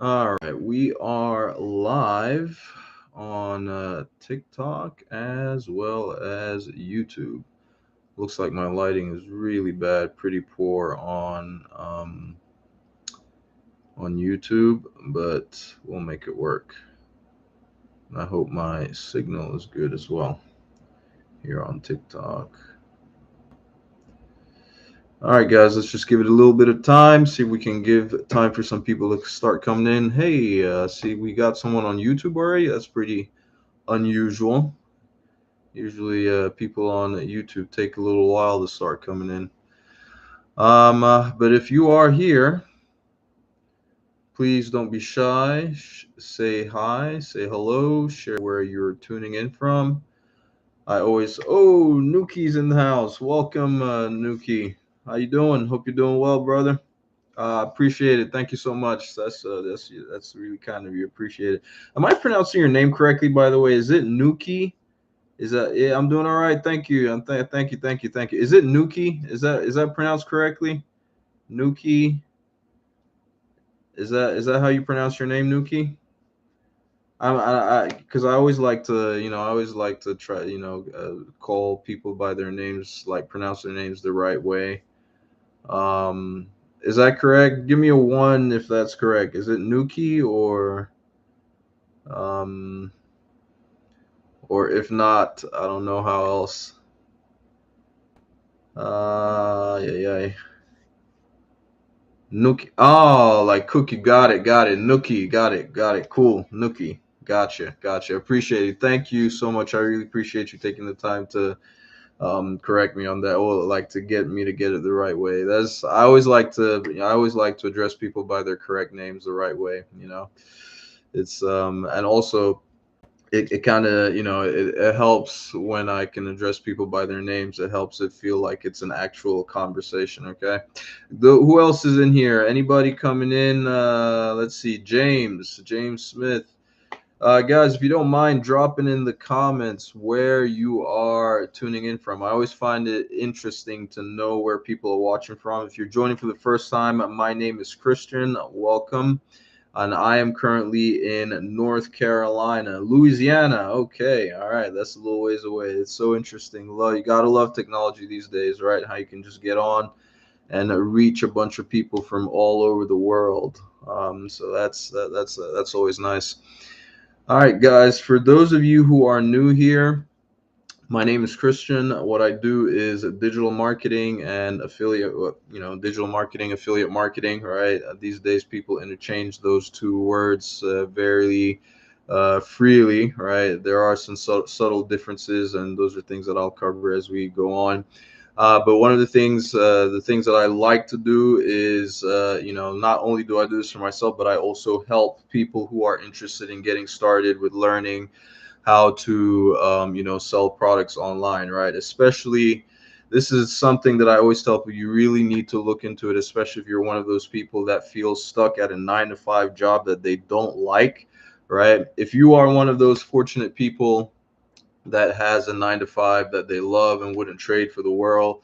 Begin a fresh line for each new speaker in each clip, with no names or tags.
All right, we are live on TikTok as well as YouTube. Looks like my lighting is really bad, pretty poor on YouTube, but we'll make it work. And I hope my signal is good as well here on TikTok. All right, guys, let's just give it a little bit of time. See if we can give time for some people to start coming in. Hey, see, we got someone on YouTube already. That's pretty unusual. Usually, people on YouTube take a little while to start coming in. But if you are here, please don't be shy. Say hi, say hello, share where you're tuning in from. Nuki's in the house. Welcome, Nuki. How you doing? Hope you're doing well, brother. Appreciate it. Thank you so much. That's really kind of you. Appreciate it. Am I pronouncing your name correctly, by the way? Is it Nuki? Is that yeah? I'm doing all right. Thank you. Thank you. Thank you. Thank you. Is it Nuki? Is that pronounced correctly? Nuki. Is that how you pronounce your name, Nuki? Because I always like to, I always like to try, call people by their names, like pronounce their names the right way. Um, is that correct? Give me a one if that's correct. Is it Nuki um, or if not, I don't know how else. Yeah, yeah. Nuki. Oh, like cookie. Got it. Got it. Nookie. Got it. Got it. Cool. Nookie. Gotcha. Gotcha. Appreciate it. Thank you so much. I really appreciate you taking the time to correct me on that, or like to get me to get it the right way. That's I always like to address people by their correct names the right way. It's and also it kind of it helps when I can address people by their names. It helps it feel like it's an actual conversation. Okay, who else is in here? Anybody coming in? Let's see, James Smith. Guys, if you don't mind dropping in the comments where you are tuning in from, I always find it interesting to know where people are watching from. If you're joining for the first time, my name is Christian. Welcome. And I am currently in North Carolina, Louisiana. Okay, all right, that's a little ways away. It's so interesting. You gotta love technology these days, right? How you can just get on and reach a bunch of people from all over the world. So that's always nice. All right, guys, for those of you who are new here, my name is Christian. What I do is digital marketing and affiliate, digital marketing, affiliate marketing, right? These days, people interchange those two words very freely, right? There are some subtle differences, and those are things that I'll cover as we go on. But one of the things that I like to do is, not only do I do this for myself, but I also help people who are interested in getting started with learning how to, sell products online, right? Especially, this is something that I always tell people you really need to look into it, especially if you're one of those people that feels stuck at a 9 to 5 job that they don't like, right? If you are one of those fortunate people that has a 9 to 5 that they love and wouldn't trade for the world,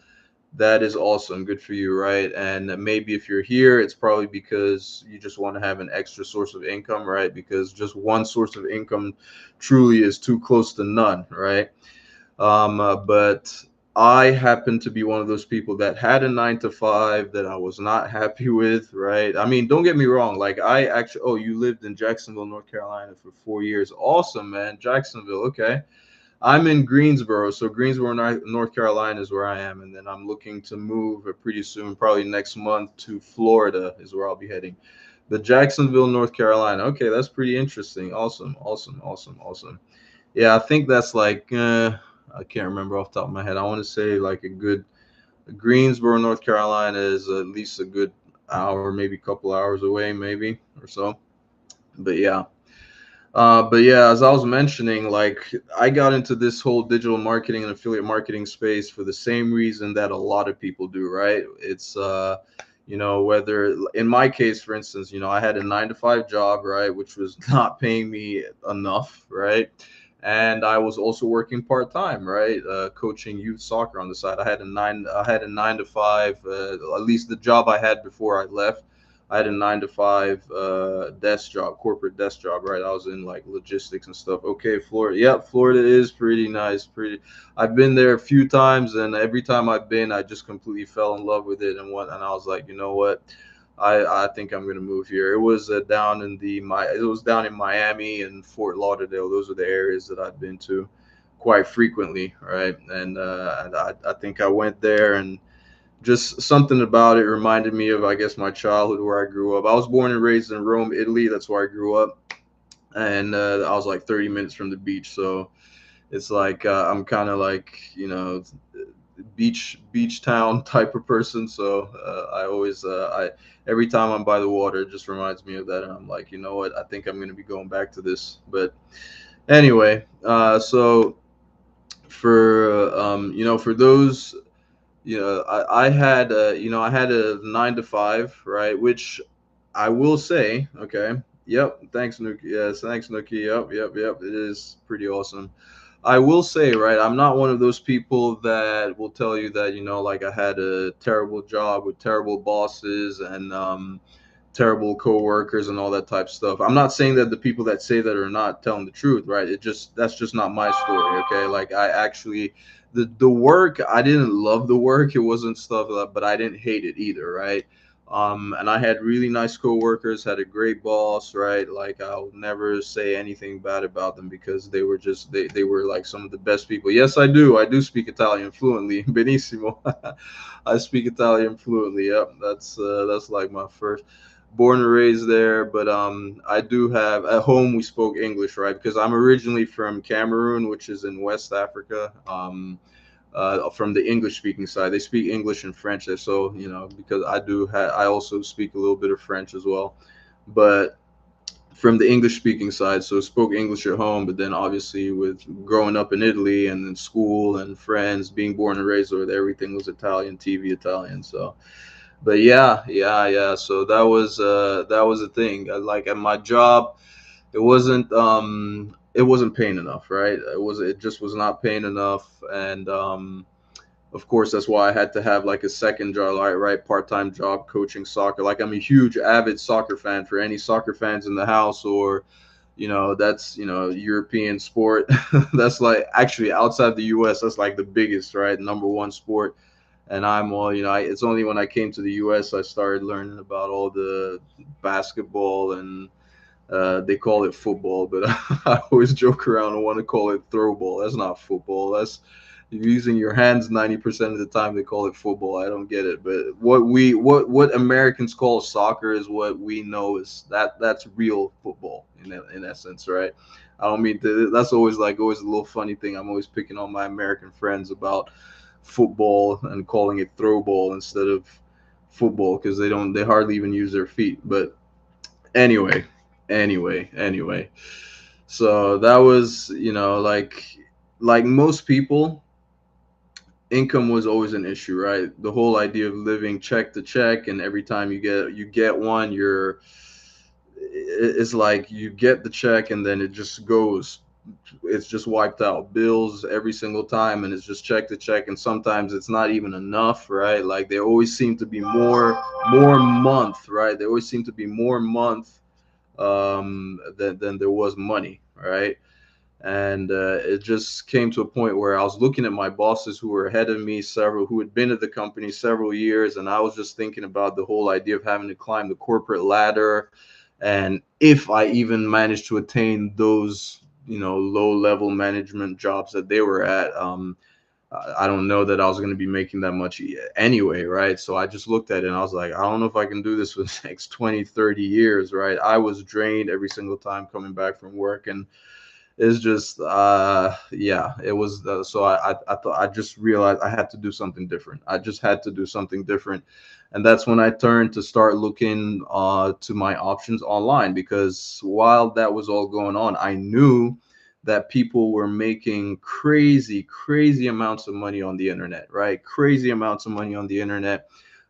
that is awesome. Good for you, right? And maybe if you're here, it's probably because you just want to have an extra source of income, right? Because just one source of income truly is too close to none, right? But I happen to be one of those people that had a 9 to 5 that I was not happy with, right? I mean, don't get me wrong. Like, you lived in Jacksonville, North Carolina for 4 years. Awesome, man. Jacksonville. Okay. I'm in Greensboro, so Greensboro, North Carolina is where I am, and then I'm looking to move pretty soon, probably next month, to Florida is where I'll be heading. But Jacksonville, North Carolina. Okay, that's pretty interesting. Awesome, awesome, awesome, awesome. Yeah, I think that's like I can't remember off the top of my head. I want to say like a good Greensboro, North Carolina is at least a good hour, maybe a couple hours away, maybe or so. But yeah. But yeah, as I was mentioning, like I got into this whole digital marketing and affiliate marketing space for the same reason that a lot of people do, right? It's whether in my case, for instance, I had a 9 to 5 job, right, which was not paying me enough, right? And I was also working part time, right, coaching youth soccer on the side. I had a 9 to 5, at least the job I had before I left I had a 9 to 5 desk job, corporate desk job, right? I was in like logistics and stuff. Okay, Florida. Yep, Florida is pretty nice. Pretty. I've been there a few times, and every time I've been, I just completely fell in love with it, and and I was like, you know what? I think I'm gonna move here. It was down in it was down in Miami and Fort Lauderdale. Those are the areas that I've been to quite frequently, right? And I think I went there, and just something about it reminded me of, I guess, my childhood where I grew up. I was born and raised in Rome, Italy. That's where I grew up, and I was like 30 minutes from the beach. So it's like I'm kind of like, beach town type of person. So I always I every time I'm by the water, it just reminds me of that, and I'm like, you know what? I think I'm gonna be going back to this. But anyway, so for those, I had a 9 to 5, right? Which I will say, okay. Yep. Thanks, Nuki. Yes, thanks, Nuki. Yep. It is pretty awesome. I will say, right, I'm not one of those people that will tell you that, like I had a terrible job with terrible bosses and terrible coworkers and all that type of stuff. I'm not saying that the people that say that are not telling the truth, right? That's just not my story, okay? Like I actually the work, I didn't love the work. It wasn't stuff that, but I didn't hate it either, right? And I had really nice coworkers, had a great boss, right? Like I'll never say anything bad about them because they were like some of the best people. Yes, I do. I do speak Italian fluently. Benissimo. I speak Italian fluently. Yep, that's like my first, born and raised there, but I do have, at home we spoke English, right? Because I'm originally from Cameroon, which is in West Africa. From the English speaking side, they speak English and French there. So because I also speak a little bit of French as well, but from the English speaking side, so spoke English at home, but then obviously with growing up in Italy and in school and friends, being born and raised over there, everything was Italian, TV Italian. So but yeah. So that was a thing. Like at my job, it wasn't paying enough, right? It just was not paying enough, and of course that's why I had to have like a second job, right? Part-time job coaching soccer. Like I'm a huge avid soccer fan. For any soccer fans in the house, or that's European sport. That's like actually outside the US, that's like the biggest, right? Number one sport. And I'm all, it's only when I came to the US I started learning about all the basketball, and they call it football, but I always joke around and want to call it throw ball. That's not football. That's using your hands 90% of the time. They call it football. I don't get it. But what Americans call soccer is what we know is that's real football in essence, right? I don't mean to. That's always a little funny thing. I'm always picking on my American friends about football and calling it throw ball instead of football because they hardly even use their feet. But anyway, anyway. So that was, like most people, income was always an issue, right? The whole idea of living check to check, and every time you get one, it's like you get the check and then it just goes, it's just wiped out, bills every single time, and it's just check to check, and sometimes it's not even enough, right? Like there always seem to be more month, right? There always seem to be more month than there was money, right? And it just came to a point where I was looking at my bosses who were ahead of me, several who had been at the company several years, and I was just thinking about the whole idea of having to climb the corporate ladder, and if I even managed to attain those, low level management jobs that they were at, I don't know that I was going to be making that much anyway, right? So I just looked at it and I was like, I don't know if I can do this for the next 20, 30 years, right? I was drained every single time coming back from work, and it's just yeah, it was so I thought, I just realized I had to do something different. I just had to do something different, and that's when I turned to start looking to my options online, because while that was all going on, I knew that people were making crazy amounts of money on the internet, right? Crazy amounts of money on the internet.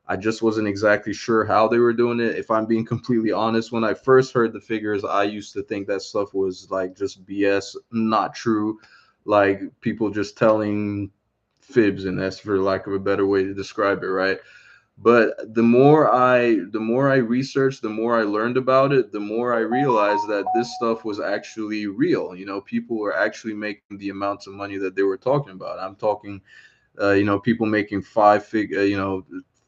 I just wasn't exactly sure how they were doing it. If I'm being completely honest, when I first heard the figures, I used to think that stuff was like just BS, not true, like people just telling fibs, and that's for lack of a better way to describe it, right? But the more I researched, the more I learned about it, the more I realized that this stuff was actually real. People were actually making the amounts of money that they were talking about. I'm talking, people making 5K,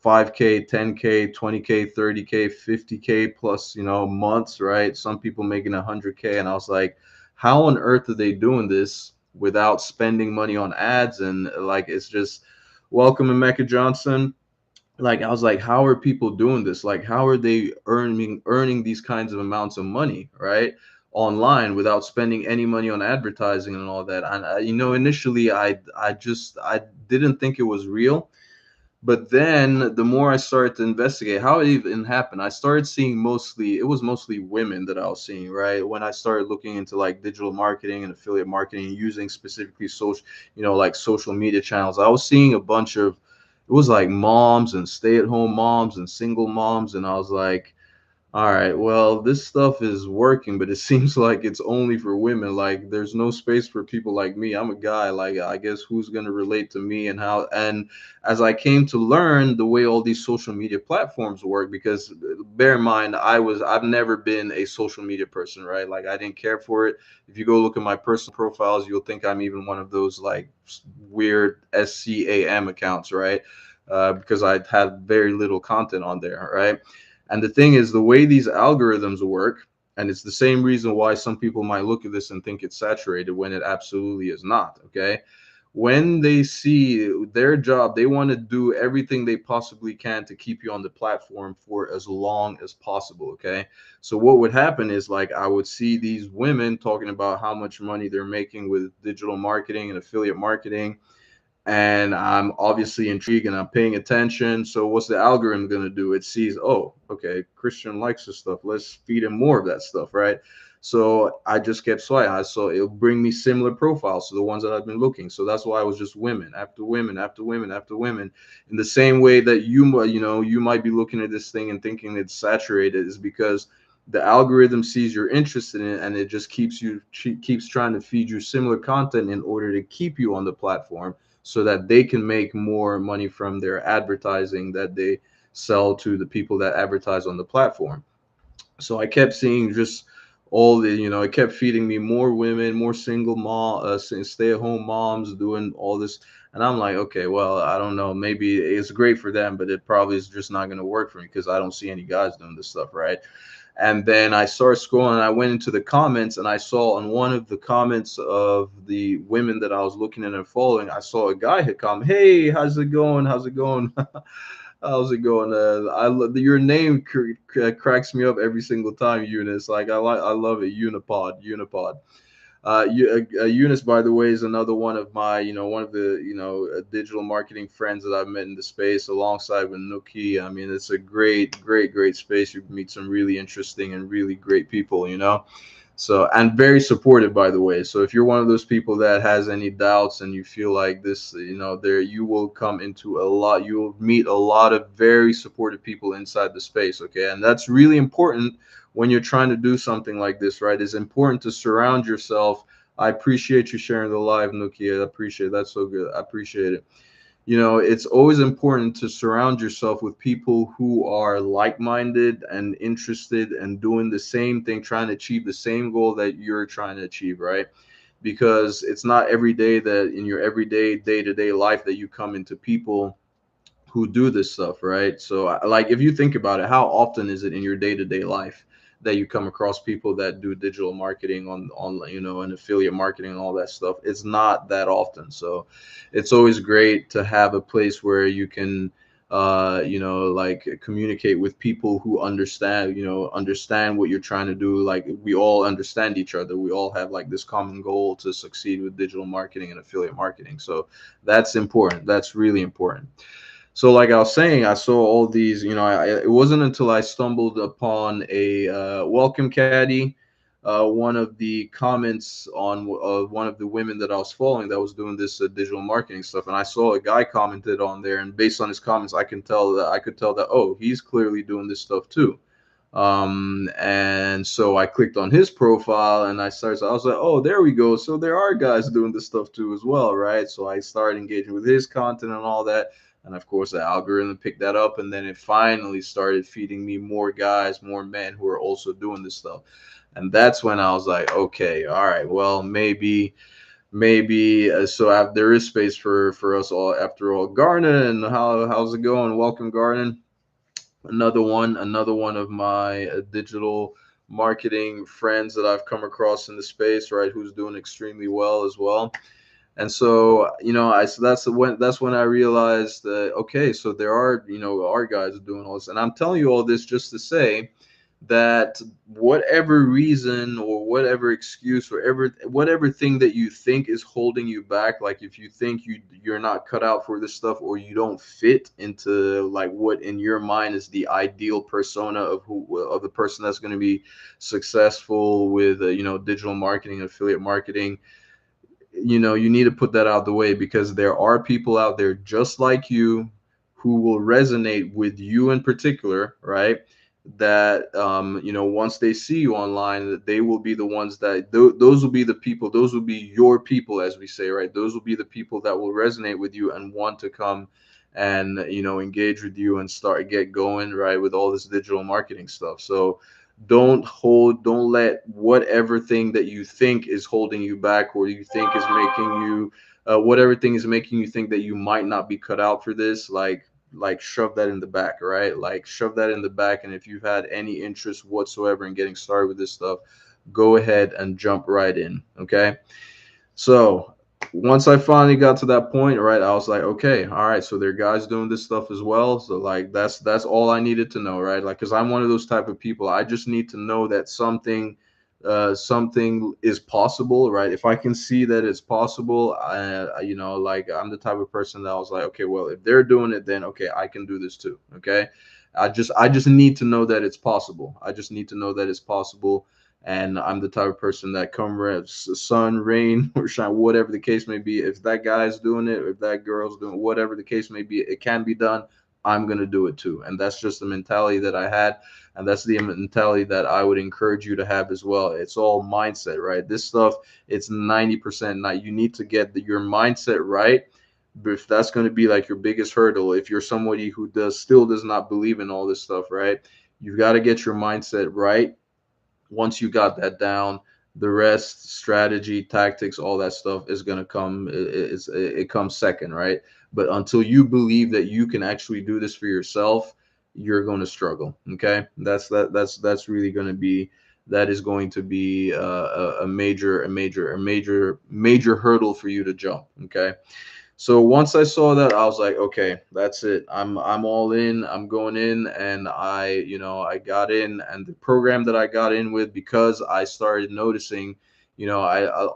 10K, 20K, 30K, 50K plus, months, right? Some people making 100K. And I was like, how on earth are they doing this without spending money on ads? And like, it's just welcome, Emeka Johnson. Like, I was like, how are people doing this? Like, how are they earning these kinds of amounts of money, right? Online without spending any money on advertising and all that. And initially I didn't think it was real, but then the more I started to investigate how it even happened, I started seeing mostly women that I was seeing, right? When I started looking into like digital marketing and affiliate marketing using specifically social, like social media channels, I was seeing a bunch of, it was like moms and stay-at-home moms and single moms, and I was like, all right, well, this stuff is working, but it seems like it's only for women. Like, there's no space for people like me. I'm a guy. Like, I guess who's going to relate to me and how? And as I came to learn the way all these social media platforms work, because bear in mind, I've never been a social media person, right? Like, I didn't care for it. If you go look at my personal profiles, you'll think I'm even one of those like weird SCAM accounts, right? Because I had very little content on there, right? And the thing is, the way these algorithms work, and it's the same reason why some people might look at this and think it's saturated when it absolutely is not. Okay. When they see their job, they want to do everything they possibly can to keep you on the platform for as long as possible. Okay. So, what would happen is, like, I would see these women talking about how much money they're making with digital marketing and affiliate marketing, and I'm obviously intrigued and I'm paying attention. So what's the algorithm going to do? It sees, oh, okay, Christian likes this stuff. Let's feed him more of that stuff, right? So I just kept swiping. I saw it'll bring me similar profiles to the ones that I've been looking. So that's why I was just women after women after women after women. In the same way that you might be looking at this thing and thinking it's saturated, is because the algorithm sees you're interested in it, and it just keeps trying to feed you similar content in order to keep you on the platform, so that they can make more money from their advertising that they sell to the people that advertise on the platform. So I kept seeing just it kept feeding me more women, more single mom, stay-at-home moms doing all this. And I'm like, okay, well, I don't know, maybe it's great for them, but it probably is just not going to work for me because I don't see any guys doing this stuff, right? And then I started scrolling. I went into the comments, and I saw on one of the comments of the women that I was looking at and following, I saw a guy had come, "Hey, how's it going? How's it going? How's it going? Your name cracks me up every single time, Eunice. Like, I love it. Unipod. Eunice, by the way, is another one of my, one of the, digital marketing friends that I've met in the space alongside with Nuki. I mean, it's a great, great, great space. You meet some really interesting and really great people. So, and very supportive, by the way. So if you're one of those people that has any doubts and you feel like this, there, you will come into a lot, you will meet a lot of very supportive people inside the space. Okay. And that's really important when you're trying to do something like this, right? It's important to surround yourself. I appreciate you sharing the live, Nuki. I appreciate it. That's so good. I appreciate it. It's always important to surround yourself with people who are like-minded and interested and doing the same thing, trying to achieve the same goal that you're trying to achieve, right? Because it's not every day that in your everyday day-to-day life that you come into people who do this stuff, right? So, like, if you think about it, how often is it in your day-to-day life that you come across people that do digital marketing on and affiliate marketing and all that stuff? It's not that often. So it's always great to have a place where you can like communicate with people who understand what you're trying to do. Like, we all understand each other. We all have like this common goal to succeed with digital marketing and affiliate marketing. So that's important. That's really important. So, like I was saying, I saw all these. It wasn't until I stumbled upon a welcome caddy, one of the comments on one of the women that I was following that was doing this digital marketing stuff, and I saw a guy commented on there, and based on his comments, I could tell that, oh, he's clearly doing this stuff too. And so I clicked on his profile and I was like, oh, there we go. So there are guys doing this stuff too as well, right? So I started engaging with his content and all that. And of course, the algorithm picked that up, and then it finally started feeding me more guys, more men who are also doing this stuff. And that's when I was like, okay, all right, well, maybe there is space for us all after all. Garnon, how's it going? Welcome, Garnon. Another one of my digital marketing friends that I've come across in the space, right? Who's doing extremely well as well. And so, so that's when I realized that, okay, so there are, our guys doing all this. And I'm telling you all this just to say that whatever reason or whatever excuse or whatever thing that you think is holding you back, like if you think you're not cut out for this stuff, or you don't fit into like what in your mind is the ideal persona of the person that's going to be successful with digital marketing, affiliate marketing, you need to put that out the way, because there are people out there just like you who will resonate with you in particular, right? That once they see you online, that they will be the ones that those will be the people, those will be your people, as we say, right? Those will be the people that will resonate with you and want to come and engage with you and get going, right, with all this digital marketing stuff. So don't let whatever thing that you think is holding you back, or you think is making you whatever thing is making you think that you might not be cut out for this, like shove that in the back, right? Like shove that in the back. And if you've had any interest whatsoever in getting started with this stuff, go ahead and jump right in. Okay. So once I finally got to that point, right, I was like, okay, all right, so there are guys doing this stuff as well. So like that's all I needed to know, right? Like, because I'm one of those type of people. I just need to know that something is possible, right? If I can see that it's possible, like I'm the type of person that I was like, okay, well, if they're doing it, then okay, I can do this too. Okay. I just need to know that it's possible. I just need to know that it's possible. And I'm the type of person that sun, rain, or shine, whatever the case may be. If that guy's doing it, or if that girl's doing it, whatever the case may be, it can be done. I'm gonna do it too. And that's just the mentality that I had, and that's the mentality that I would encourage you to have as well. It's all mindset, right? This stuff, it's 90% not. You need to get your mindset right. But if that's going to be like your biggest hurdle, if you're somebody who does not believe in all this stuff, right? You've got to get your mindset right. Once you got that down, the rest, strategy, tactics, all that stuff is going to come. It comes second, right? But until you believe that you can actually do this for yourself, you're going to struggle. Okay, that's really going to be, that is going to be a major hurdle for you to jump. Okay. So once I saw that, I was like, okay, that's it. I'm all in. I'm going in, and I got in, and the program that I got in with, because I started noticing, a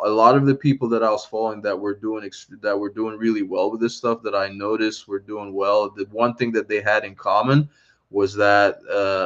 lot of the people that I was following that were doing really well with this stuff, that I noticed were doing well. The one thing that they had in common was that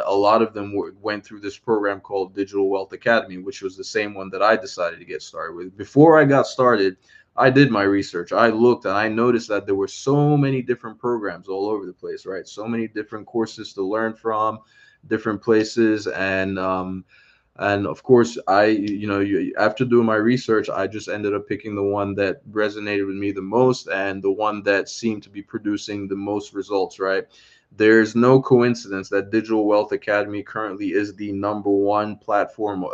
a lot of them went through this program called Digital Wealth Academy, which was the same one that I decided to get started with. Before I got started, I did my research. I looked and I noticed that there were so many different programs all over the place, right? So many different courses to learn from, different places, and of course, after doing my research, I just ended up picking the one that resonated with me the most, and the one that seemed to be producing the most results, right? There's no coincidence that Digital Wealth Academy currently is the number one platform,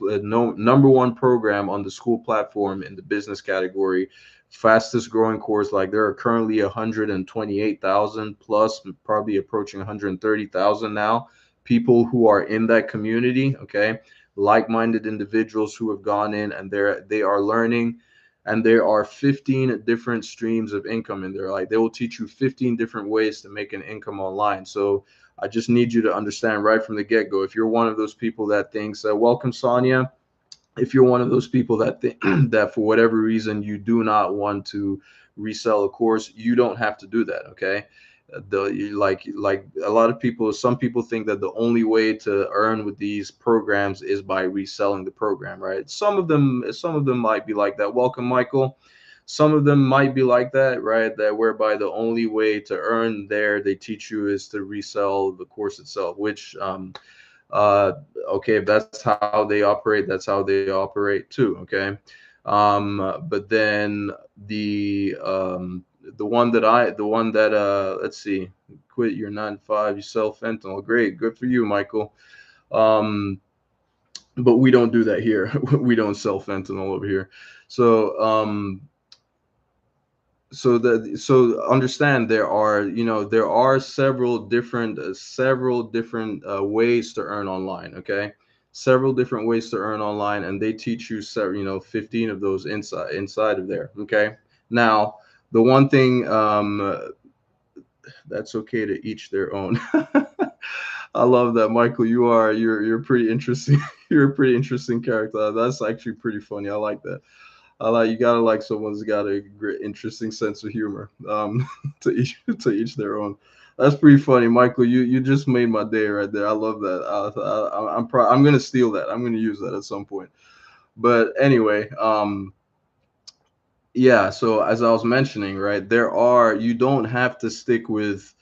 no number one program on the school platform in the business category, fastest growing course. Like, there are currently 128,000 plus, probably approaching 130,000 now, people who are in that community. Okay, like-minded individuals who have gone in, and they are learning. And there are 15 different streams of income in there. Like, they will teach you 15 different ways to make an income online. So I just need you to understand right from the get-go, if you're one of those people that thinks, welcome, Sonia, if you're one of those people that that for whatever reason you do not want to resell a course, you don't have to do that. Okay. Like a lot of people, some people think that the only way to earn with these programs is by reselling the program, right? Some of them might be like that. Welcome, Michael. Some of them might be like that, right? That whereby the only way to earn there, they teach you, is to resell the course itself, which uh okay, if that's how they operate, that's how they operate too. Okay. But then the the one that let's see, quit your 9 to 5, you sell fentanyl. Great, good for you, Michael. Um, but we don't do that here. We don't sell fentanyl over here. So so understand there are, there are several different ways to earn online. Okay, several different ways to earn online, and they teach you 15 of those inside of there. Okay, now the one thing, that's okay to each their own. I love that, Michael. You're pretty interesting. You're a pretty interesting character. That's actually pretty funny. I like that. I like, you gotta like someone who's got a great, interesting sense of humor. To each their own. That's pretty funny, Michael. You just made my day right there. I love that. I'm gonna steal that. I'm gonna use that at some point. But anyway, yeah, so as I was mentioning, right, there are, you don't have to stick with,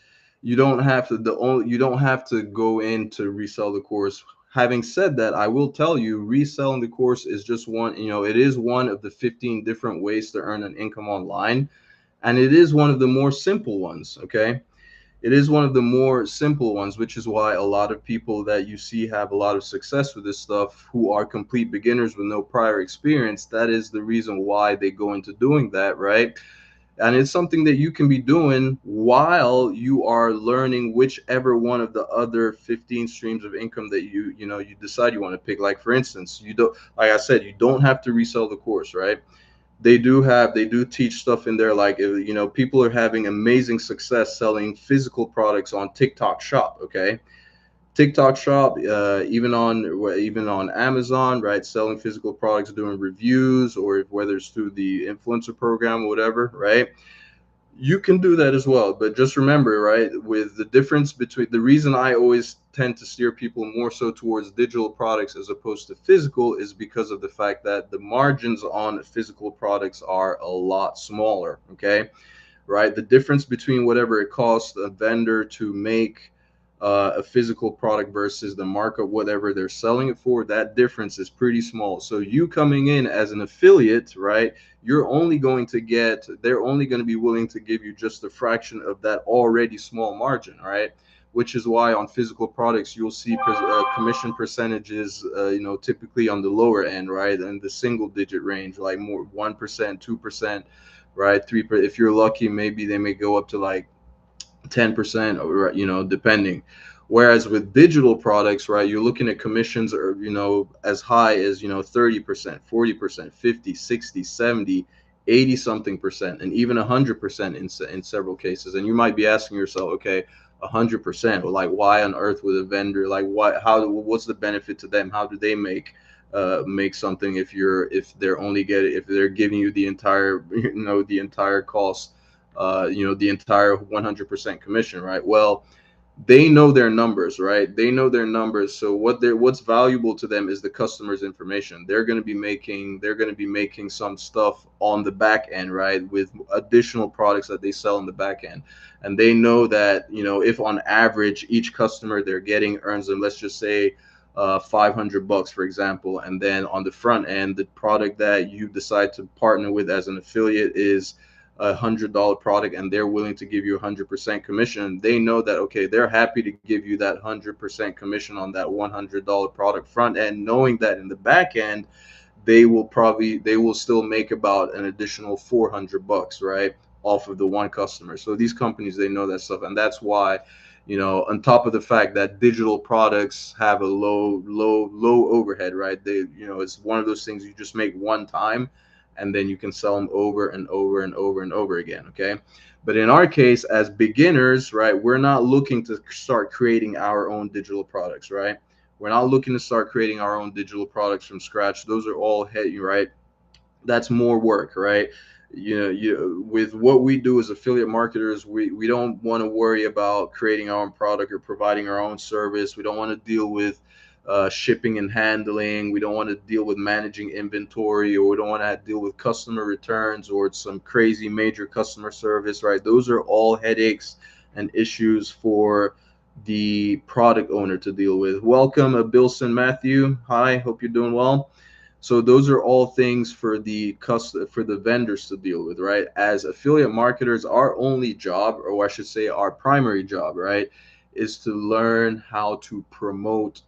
you don't have to the only you don't have to go in to resell the course. Having said that, I will tell you, reselling the course is just one, it is one of the 15 different ways to earn an income online, and it is one of the more simple ones. Okay, it is one of the more simple ones, which is why a lot of people that you see have a lot of success with this stuff, who are complete beginners with no prior experience, that is the reason why they go into doing that, right? And it's something that you can be doing while you are learning whichever one of the other 15 streams of income that you decide you want to pick. Like for instance, you don't, like I said, you don't have to resell the course, right? They do teach stuff in there, like, people are having amazing success selling physical products on TikTok Shop. Okay, TikTok Shop, even on Amazon, right? Selling physical products, doing reviews, or whether it's through the influencer program or whatever, right? You can do that as well. But just remember, right, with the difference between, the reason I always tend to steer people more so towards digital products as opposed to physical is because of the fact that the margins on physical products are a lot smaller. Okay, right? The difference between whatever it costs a vendor to make a physical product versus the markup, whatever they're selling it for, that difference is pretty small. So you coming in as an affiliate, right? They're only going to be willing to give you just a fraction of that already small margin, right? Which is why on physical products you'll see commission percentages, typically on the lower end, right, in the single digit range, like more 1%, 2%, right? 3%. If you're lucky, maybe they may go up to like 10%, or depending. Whereas with digital products, right, you're looking at commissions, or as high as 30%, 40%, 50, 60, 70, 80 something percent, and even 100% in several cases. And you might be asking yourself, okay, 100%, well, like, why on earth would a vendor, like, what's the benefit to them? How do they make something if they're giving you the entire the entire cost, the entire 100% commission, right? Well, they know their numbers, right? They know their numbers. So what's valuable to them is the customer's information. They're going to be making some stuff on the back end, right, with additional products that they sell on the back end. And they know that, if on average each customer they're getting earns them, let's just say, $500, for example, and then on the front end, the product that you decide to partner with as an affiliate is $100 product, and they're willing to give you 100% commission. They know that, okay, they're happy to give you that 100% commission on that $100 product front end, knowing that in the back end they will still make about an additional $400, right, off of the one customer. So these companies, they know that stuff, and that's why, on top of the fact that digital products have a low overhead, right? It's one of those things you just make one time, and then you can sell them over and over and over and over again. Okay, but in our case, as beginners, right, we're not looking to start creating our own digital products, right? We're not looking to start creating our own digital products from scratch. Those are all heavy, right? That's more work, right? With what we do as affiliate marketers, we don't want to worry about creating our own product or providing our own service. We don't want to deal with shipping and handling. We don't want to deal with managing inventory, or we don't want to deal with customer returns or some crazy major customer service, right? Those are all headaches and issues for the product owner to deal with. Welcome, Bilson Matthew. Hi, hope you're doing well. So those are all things for for the vendors to deal with, right? As affiliate marketers, our only job, or I should say our primary job, right, is to learn how to promote,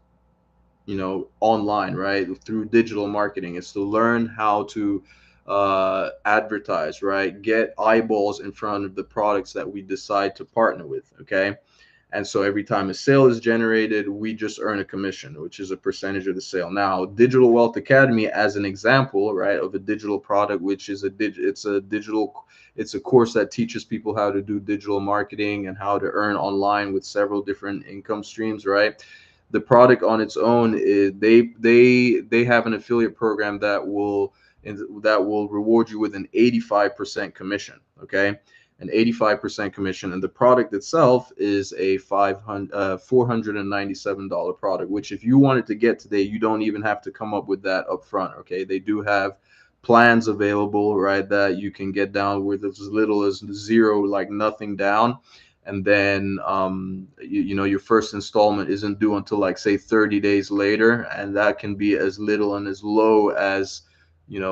online, right, through digital marketing. It's to learn how to advertise, right, get eyeballs in front of the products that we decide to partner with. Okay. And so every time a sale is generated, we just earn a commission, which is a percentage of the sale. Now, Digital Wealth Academy, as an example, right, of a digital product, which is it's a course that teaches people how to do digital marketing and how to earn online with several different income streams, right? The product on its own is they have an affiliate program that will reward you with an 85% commission. Okay, an 85% commission, and the product itself is a $497 product, which if you wanted to get today, you don't even have to come up with that up front. Okay, they do have plans available, right, that you can get down with as little as zero, like nothing down. And then your first installment isn't due until, like, say, 30 days later, and that can be as little and as low as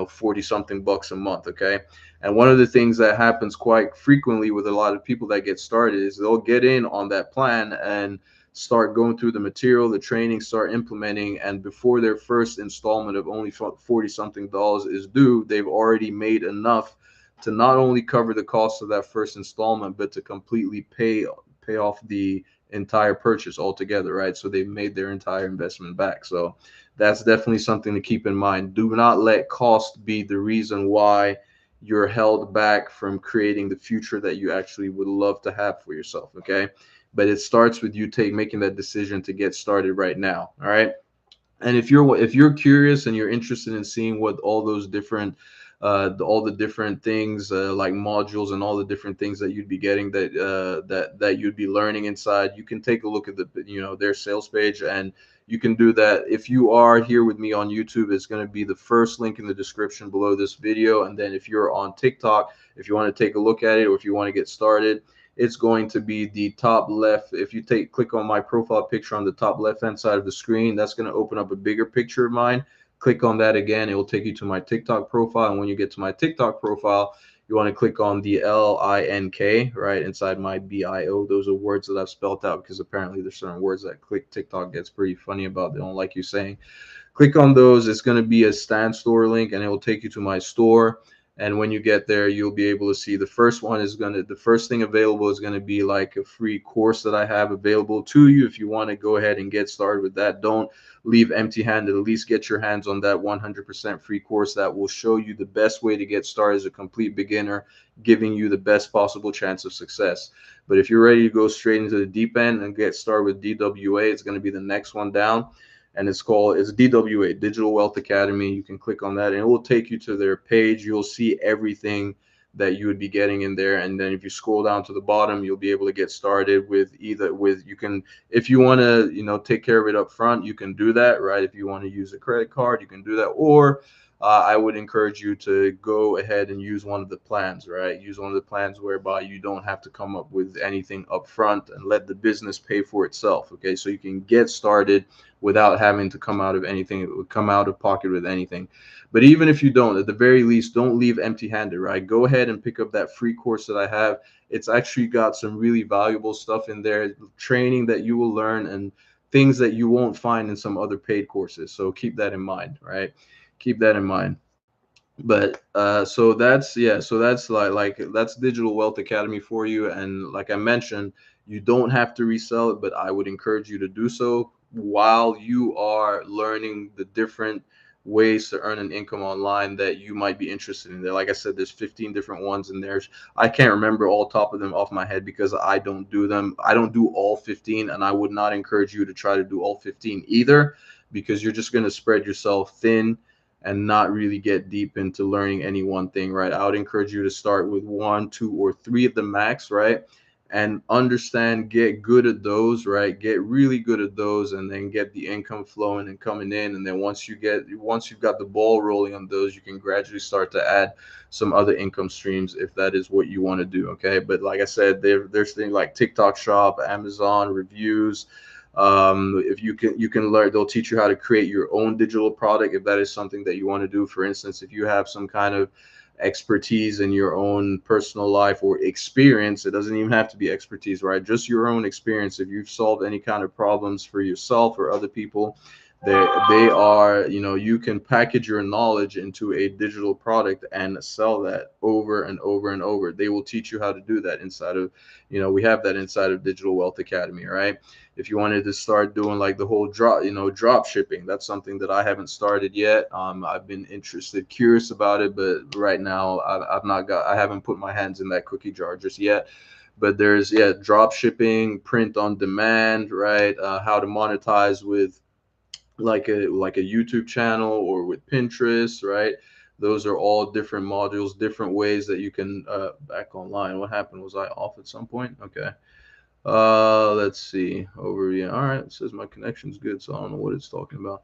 40 something bucks a month. Okay. And one of the things that happens quite frequently with a lot of people that get started is they'll get in on that plan and start going through the material, the training, start implementing, and before their first installment of only 40 something dollars is due, they've already made enough to not only cover the cost of that first installment, but to completely pay off the entire purchase altogether, right? So they've made their entire investment back. So that's definitely something to keep in mind. Do not let cost be the reason why you're held back from creating the future that you actually would love to have for yourself. Okay. But it starts with you making that decision to get started right now. All right. And if you're curious and you're interested in seeing what all the different things, like modules and all the different things that you'd be getting, that you'd be learning inside, you can take a look at their sales page. And you can do that if you are here with me on YouTube. It's going to be the first link in the description below this video. And then if you're on TikTok, if you want to take a look at it, or if you want to get started, it's going to be the top left. If you click on my profile picture on the top left hand side of the screen, that's going to open up a bigger picture of mine. Click on that again, it will take you to my TikTok profile. And when you get to my TikTok profile, you want to click on the LINK right inside my BIO. Those are words that I've spelled out because apparently there's certain words that TikTok gets pretty funny about. They don't like you saying. Click on those. It's going to be a Stan Store link, and it will take you to my store. And when you get there, you'll be able to see the first thing available is going to be like a free course that I have available to you. If you want to go ahead and get started with that, don't leave empty handed. At least get your hands on that 100% free course that will show you the best way to get started as a complete beginner, giving you the best possible chance of success. But if you're ready to go straight into the deep end and get started with DWA, it's going to be the next one down, and it's DWA, Digital Wealth Academy. You can click on that and it will take you to their page. You'll see everything that you would be getting in there. And then if you scroll down to the bottom, you'll be able to get started with you can, if you want to, take care of it up front, you can do that, right? If you want to use a credit card, you can do that. Or I would encourage you to go ahead and use one of the plans, right? Use one of the plans whereby you don't have to come up with anything up front and let the business pay for itself. Okay, so you can get started without having to come out of pocket with anything. But even if you don't, at the very least, don't leave empty-handed, right? Go ahead and pick up that free course that I have. It's actually got some really valuable stuff in there, training that you will learn and things that you won't find in some other paid courses. So keep that in mind, right? Keep that in mind. But so that's that's Digital Wealth Academy for you. And like I mentioned, you don't have to resell it, but I would encourage you to do so while you are learning the different ways to earn an income online that you might be interested in. There, like I said, there's 15 different ones, and I can't remember all top of them off my head because I don't do them. I don't do all 15, and I would not encourage you to try to do all 15 either, because you're just going to spread yourself thin and not really get deep into learning any one thing, right? I would encourage you to start with one, two, or three of the max, right? And understand, get good at those, right? Get really good at those, and then get the income flowing and coming in. And then once you've got the ball rolling on those, you can gradually start to add some other income streams if that is what you want to do. Okay. But like I said, there's things like TikTok Shop, Amazon reviews, If you can learn, they'll teach you how to create your own digital product if that is something that you want to do. For instance, if you have some kind of expertise in your own personal life or experience, it doesn't even have to be expertise, right? Just your own experience. If you've solved any kind of problems for yourself or other people, they are, you can package your knowledge into a digital product and sell that over and over and over. They will teach you how to do that inside of, we have that inside of Digital Wealth Academy, right? If you wanted to start doing like the whole drop shipping, that's something that I haven't started yet. I've been interested, curious about it, but right now I haven't put my hands in that cookie jar just yet. But there's, yeah, drop shipping, print on demand, right? How to monetize with like a YouTube channel or with Pinterest, right? Those are all different modules, different ways that you can back online. What happened? Was I off at some point? Okay. Let's see. Over, yeah. All right. It says my connection's good, so I don't know what it's talking about.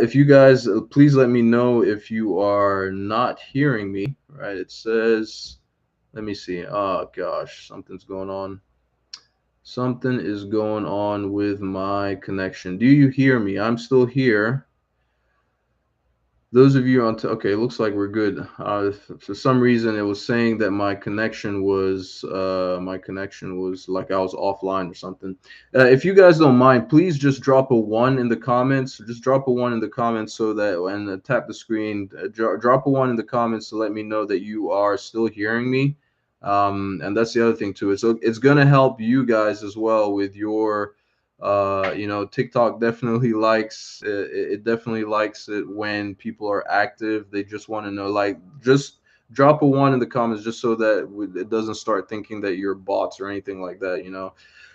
If you guys, please let me know if you are not hearing me. Right. It says, let me see. Oh gosh, something's going on. Something is going on with my connection. Do you hear me? I'm still here. Those of you on, okay, looks like we're good. For some reason, it was saying that my connection was like I was offline or something. If you guys don't mind, please just drop a one in the comments. Just drop a one in the comments so that when tap the screen, drop a one in the comments to let me know that you are still hearing me. And that's the other thing too. It's gonna help you guys as well with your TikTok definitely likes it definitely likes it when people are active. They just want to know, like, just drop a one in the comments just so that it doesn't start thinking that you're bots or anything like that.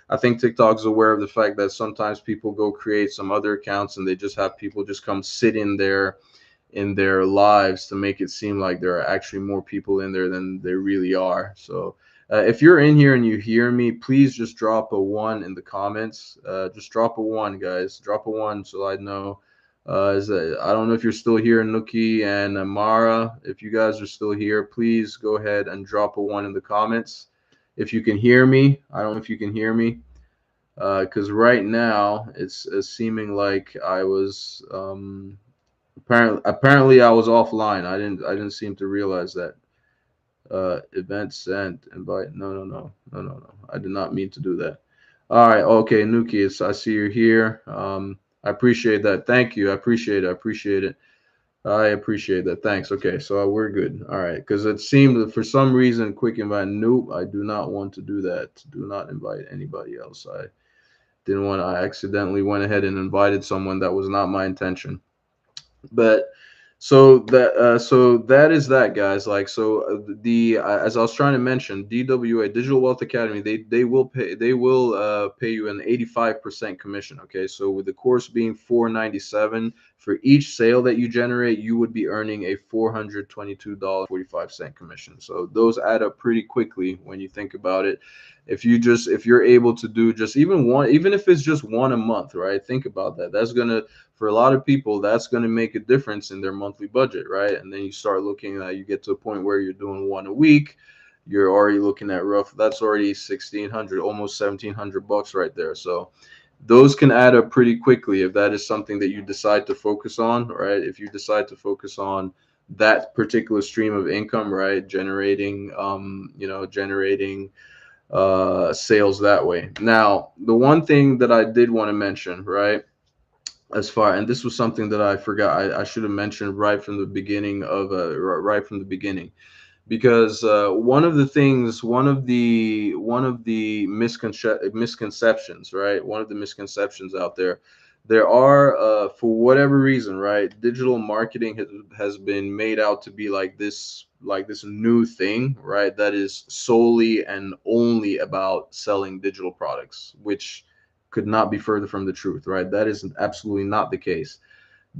I think TikTok's aware of the fact that sometimes people go create some other accounts and they just have people just come sit in their lives to make it seem like there are actually more people in there than there really are. So if you're in here and you hear me, please just drop a one in the comments. Just drop a one, guys. Drop a one so I know. I don't know if you're still here, Nuki and Mara. If you guys are still here, please go ahead and drop a one in the comments. If you can hear me, I don't know if you can hear me, because right now it's seeming like I was apparently I was offline. I didn't seem to realize that. Event sent invite. No. I did not mean to do that. All right. Okay, Nuki, I see you're here. I appreciate that. Thank you. I appreciate it. I appreciate it. I appreciate that. Thanks. Okay, so we're good. All right, because it seemed that for some reason, quick invite. Nope, I do not want to do that. Do not invite anybody else. I didn't want. I accidentally went ahead and invited someone that was not my intention. But so that is that, guys. Like, so the as I was trying to mention, DWA, Digital Wealth Academy, they will pay you an 85% commission. Okay, so with the course being 497 for each sale that you generate, you would be earning a $422.45 commission. So those add up pretty quickly when you think about it. If you're able to do just even one, even if it's just one a month, right? Think about that. That's gonna, for a lot of people, that's going to make a difference in their monthly budget, right? And then you start looking at, you get to a point where you're doing one a week, you're already looking at that's already 1,600, almost 1,700 bucks right there. So those can add up pretty quickly if that is something that you decide to focus on, right? If you decide to focus on that particular stream of income, right? Generating sales that way. Now, the one thing that I did want to mention, right? And this was something that I forgot. I should have mentioned right from the beginning right from the beginning, because one of the misconceptions, right? One of the misconceptions out there are, for whatever reason, right? Digital marketing has been made out to be like this new thing, right? That is solely and only about selling digital products, which could not be further from the truth, right? That is absolutely not the case.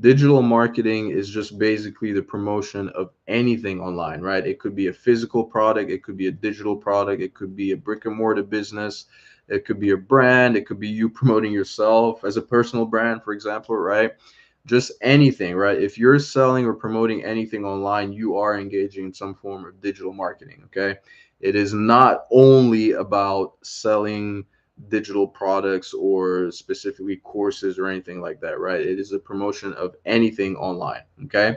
Digital marketing is just basically the promotion of anything online, right? It could be a physical product, it could be a digital product, it could be a brick and mortar business, it could be a brand, it could be you promoting yourself as a personal brand, for example, right? Just anything, right? If you're selling or promoting anything online, you are engaging in some form of digital marketing, okay? It is not only about selling digital products or specifically courses or anything like that, right? It is a promotion of anything online. Okay.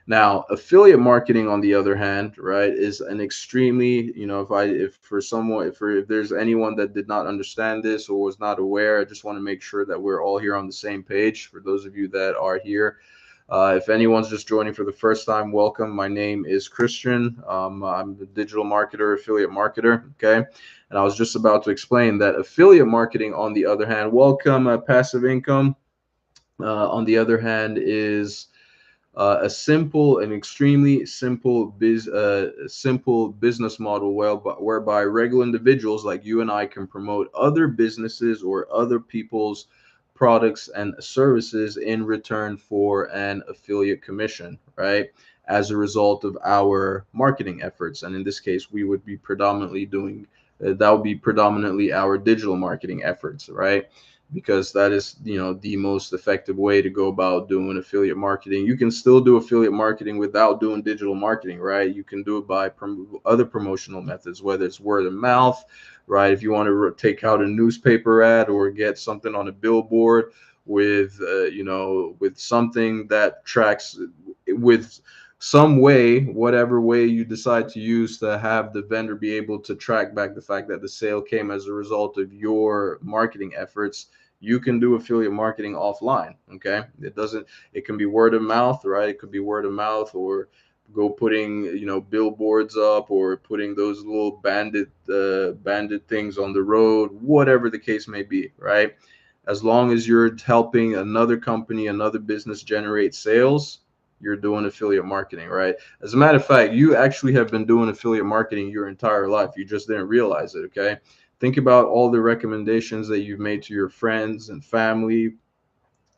Now, affiliate marketing, on the other hand, right, is an extremely, if for someone, if there's anyone that did not understand this or was not aware, I just want to make sure that we're all here on the same page. For those of you that are here, if anyone's just joining for the first time, welcome. My name is Christian. I'm the digital marketer, affiliate marketer. Okay. And I was just about to explain that affiliate marketing, on the other hand, welcome, passive income, on the other hand, is an extremely simple business model, whereby regular individuals like you and I can promote other businesses or other people's products and services in return for an affiliate commission, right? As a result of our marketing efforts, and in this case, we would be predominantly doing that would be predominantly our digital marketing efforts, right? Because that is, the most effective way to go about doing affiliate marketing. You can still do affiliate marketing without doing digital marketing, right? You can do it by other promotional methods, whether it's word of mouth, right? If you want to take out a newspaper ad or get something on a billboard with with something that tracks with some way, whatever way you decide to use, to have the vendor be able to track back the fact that the sale came as a result of your marketing efforts. You can do affiliate marketing offline. Okay. It can be word of mouth, right? It could be word of mouth, or go putting, billboards up, or putting those little bandit things on the road, whatever the case may be, right? As long as you're helping another company, another business generate sales, you're doing affiliate marketing, right? As a matter of fact, you actually have been doing affiliate marketing your entire life. You just didn't realize it. Okay. Think about all the recommendations that you've made to your friends and family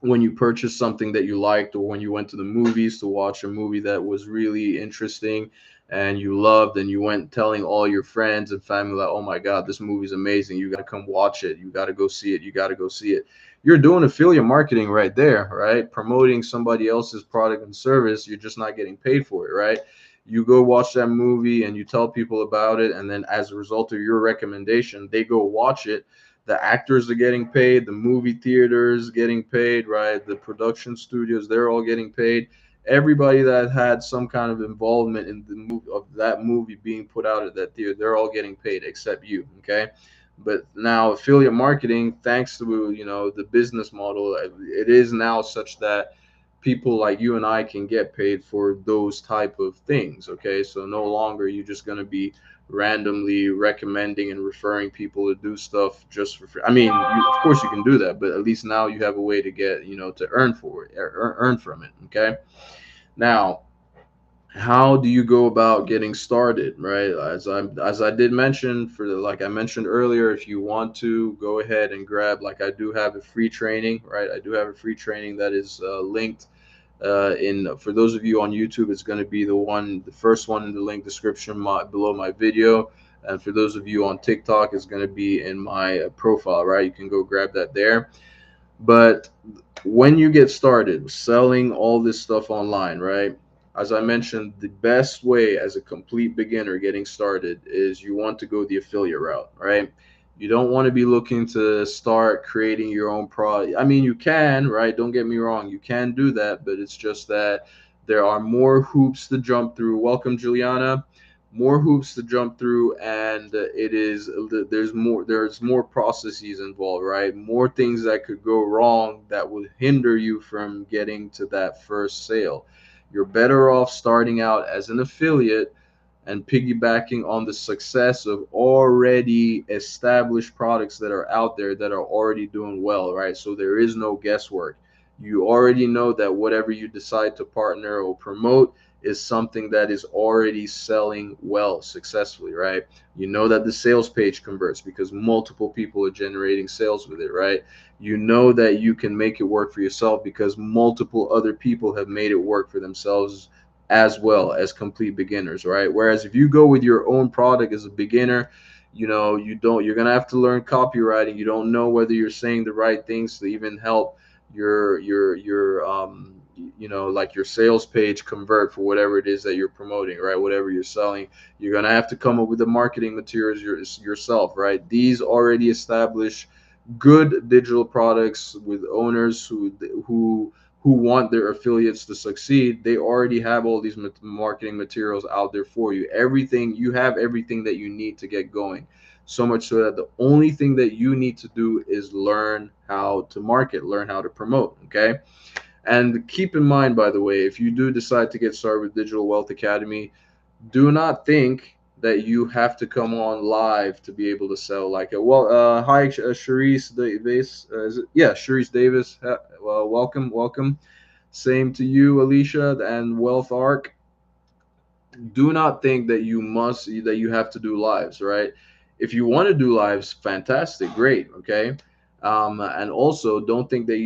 when you purchased something that you liked, or when you went to the movies to watch a movie that was really interesting and you loved, and you went telling all your friends and family, like, oh my God, this movie's amazing, you got to come watch it, you got to go see it, you got to go see it. You're doing affiliate marketing right there, right? Promoting somebody else's product and service. You're just not getting paid for it, right? You go watch that movie and you tell people about it, and then as a result of your recommendation, they go watch it. The actors are getting paid, the movie theaters getting paid, right? The production studios, they're all getting paid. Everybody that had some kind of involvement in the movie, of that movie being put out at that theater, they're all getting paid except you. Okay. But now affiliate marketing, thanks to, the business model, it is now such that people like you and I can get paid for those type of things. Okay. So no longer you just going to be randomly recommending and referring people to do stuff just for free. I mean, of course you can do that, but at least now you have a way to get, to earn for it, earn from it. Okay. Now, how do you go about getting started, right? As I did mention, like I mentioned earlier, if you want to go ahead and grab, like, I do have a free training, right? I do have a free training that is linked in for those of you on YouTube. It's going to be the first one in the link description below my video, and for those of you on TikTok, it's going to be in my profile, right? You can go grab that there. But when you get started selling all this stuff online, right? As I mentioned, the best way as a complete beginner getting started is you want to go the affiliate route, right? You don't want to be looking to start creating your own product. I mean, you can, right? Don't get me wrong, you can do that, but it's just that there are more hoops to jump through. Welcome, Juliana. More hoops to jump through, and there's more processes involved, right? More things that could go wrong that would hinder you from getting to that first sale. You're better off starting out as an affiliate and piggybacking on the success of already established products that are out there that are already doing well, right? So there is no guesswork. You already know that whatever you decide to partner or promote is something that is already selling well successfully, right? You know that the sales page converts because multiple people are generating sales with it, right? You know that you can make it work for yourself because multiple other people have made it work for themselves as well as complete beginners, right? Whereas if you go with your own product as a beginner, you're gonna have to learn copywriting. You don't know whether you're saying the right things to even help your like your sales page convert for whatever it is that you're promoting, right? Whatever you're selling, you're gonna have to come up with the marketing materials yourself, right? These already established good digital products with owners who who want their affiliates to succeed. They already have all these marketing materials out there for you. Everything you have, everything that you need to get going. So much so that the only thing that you need to do is learn how to market, learn how to promote. Okay. And keep in mind, by the way, if you do decide to get started with Digital Wealth Academy, do not think that you have to come on live to be able to sell. Like, hi, Sharice Davis. Is it? Yeah, Sharice Davis. Well, welcome, welcome. Same to you, Alicia and Wealth Arc. Do not think that you have to do lives, right? If you want to do lives, fantastic, great, okay. And also don't think that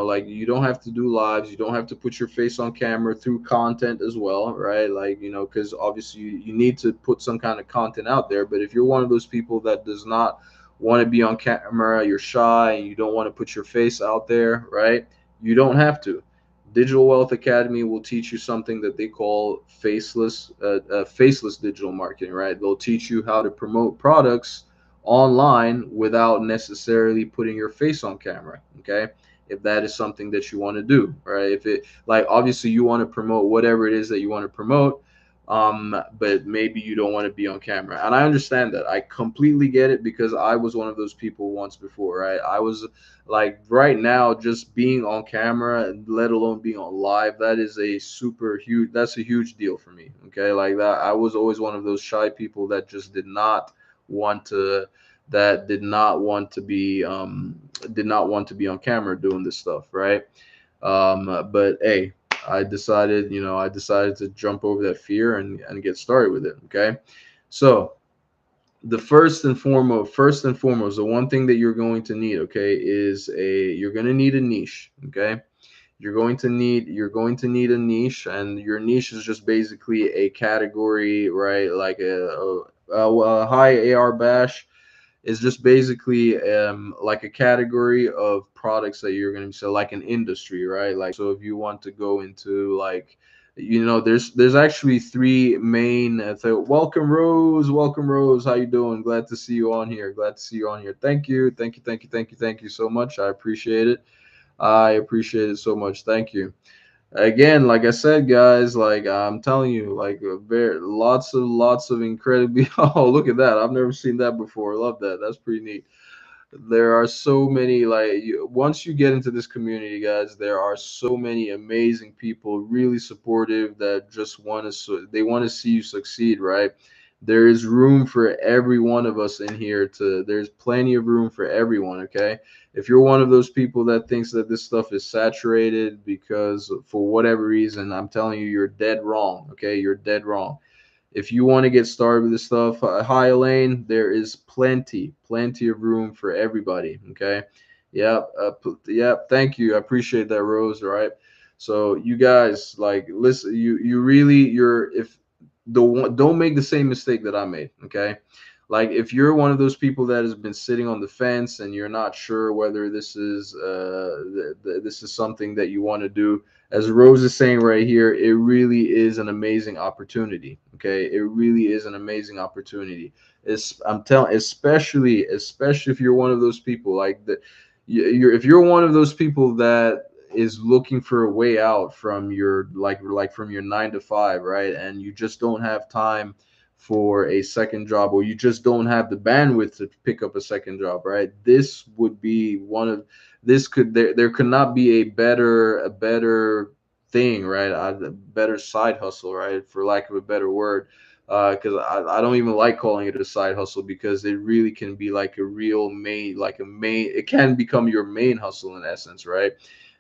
like you don't have to do lives, you don't have to put your face on camera through content as well, right? Like, because obviously you need to put some kind of content out there. But if you're one of those people that does not want to be on camera, you're shy and you don't want to put your face out there, right? You don't have to. Digital Wealth Academy will teach you something that they call faceless digital marketing, right? They'll teach you how to promote products online without necessarily putting your face on camera. Okay, if that is something that you want to do, right? If it, like, obviously you want to promote whatever it is that you want to promote, but maybe you don't want to be on camera, and I understand that. I completely get it because I was one of those people once before, right? I was like, right now, just being on camera, let alone being on live, that is a super huge, that's a huge deal for me. Okay, like that, I was always one of those shy people that just want to did not want to be on camera doing this stuff, right? But hey, I decided to jump over that fear and get started with it. Okay, so the first and foremost, the one thing that you're going to need, okay, you're going to need a niche. Okay, you're going to need a niche, and your niche is just basically a category, right? Like hi AR Bash, is just basically like a category of products that you're going to sell, like an industry, right? Like, so if you want to go into, like, there's actually three main welcome Rose, welcome Rose, how you doing? Glad to see you on here, glad to see you on here. Thank you, thank you, thank you, thank you, thank you so much. I appreciate it. I appreciate it so much. Thank you again. Like I said, guys, like I'm telling you, like lots of incredibly oh, look at that, I've never seen that before. Love that, that's pretty neat. There are so many, like, once you get into this community, guys, there are so many amazing people, really supportive, that just they want to see you succeed, right? There is room for every one of us in here. There's plenty of room for everyone. Okay, if you're one of those people that thinks that this stuff is saturated because for whatever reason, I'm telling you, you're dead wrong. Okay, you're dead wrong. If you want to get started with this stuff, hi Elaine, there is plenty of room for everybody. Okay, yep, yep. Thank you, I appreciate that, Rose. All right, so you guys, like, listen, you really, if the one, don't make the same mistake that I made. Okay, like, if you're one of those people that has been sitting on the fence and you're not sure whether this is something that you want to do, as Rose is saying right here, it really is an amazing opportunity. Okay, it really is an amazing opportunity. I'm telling, especially if you're one of those people, like that, if you're one of those people that is looking for a way out from your, like from your 9 to 5, right? And you just don't have time for a second job, or you just don't have the bandwidth to pick up a second job, right? This would be one of this could there could not be a better thing, right? A better side hustle, right? For lack of a better word, because I don't even like calling it a side hustle, because it really can be like a real main, like a main. It can become your main hustle in essence, right?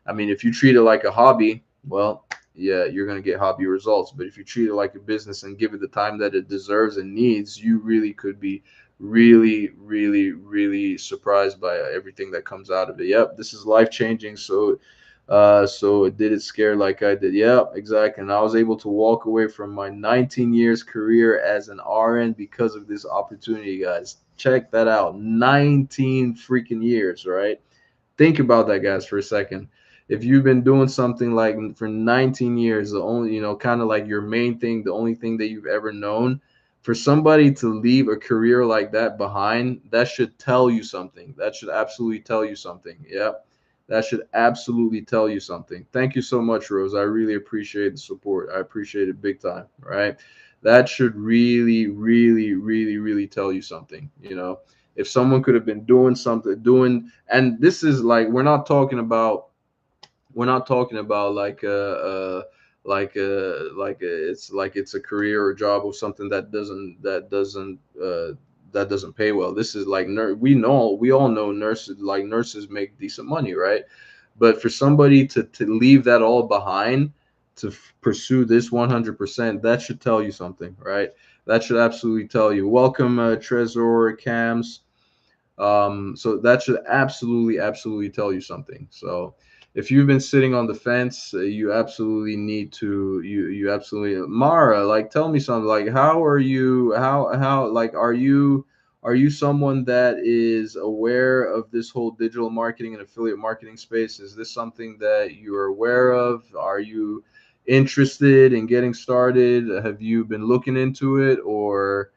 I mean, if you treat it like a hobby, well, yeah, you're going to get hobby results. But if you treat it like a business and give it the time that it deserves and needs, you really could be really, really, really surprised by everything that comes out of it. Yep, this is life changing. So did it scare like I did? Yeah, exactly. And I was able to walk away from my 19 years career as an RN because of this opportunity, guys. Check that out. 19 freaking years, right? Think about that, guys, for a second. if you've been doing something like for 19 years, the only, kind of like your main thing, the only thing that you've ever known, for somebody to leave a career like that behind, that should tell you something. That should absolutely tell you something. Yep. That should absolutely tell you something. Thank you so much, Rose. I really appreciate the support. I appreciate it big time. Right. That should really, really, really, really tell you something. If someone could have been doing something, and this is like, we're not talking about it's like it's a career or job or something that doesn't pay well. This is like we all know nurses make decent money, right? But for somebody to leave that all behind to pursue this 100%, that should tell you something, right? That should absolutely tell you. Welcome, Trezor Cams. So that should absolutely, absolutely tell you something. So if you've been sitting on the fence, you absolutely need to, you absolutely, Mara, like, tell me something. Like, how are you? Like, are you someone that is aware of this whole digital marketing and affiliate marketing space? Is this something that you are aware of? Are you interested in getting started? Have you been looking into it, or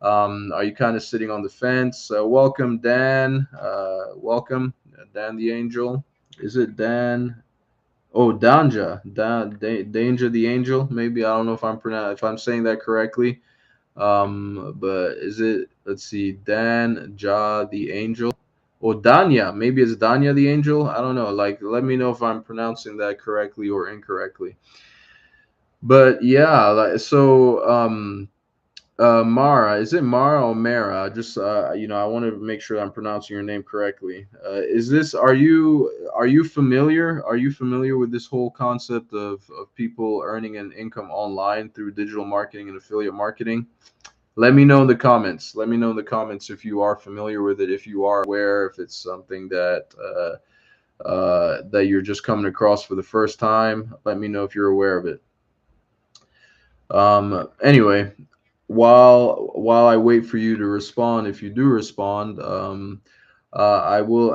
are you kind of sitting on the fence? Welcome, Dan. Welcome, Dan the Angel. Is it Dan? Oh, Danja, Danger the Angel. Maybe, I don't know if I'm saying that correctly. But is it? Let's see, Dan Ja the Angel. Or Danya. Maybe it's Danya the Angel. I don't know. Like, let me know if I'm pronouncing that correctly or incorrectly. But yeah, Mara, is it Mara or Mara? Just I want to make sure I'm pronouncing your name correctly. Is this? Are you familiar? Are you familiar with this whole concept of people earning an income online through digital marketing and affiliate marketing? Let me know in the comments. Let me know in the comments if you are familiar with it, if you are aware, if it's something that you're just coming across for the first time. Let me know if you're aware of it. Anyway, while I wait for you to respond, if you do respond, I will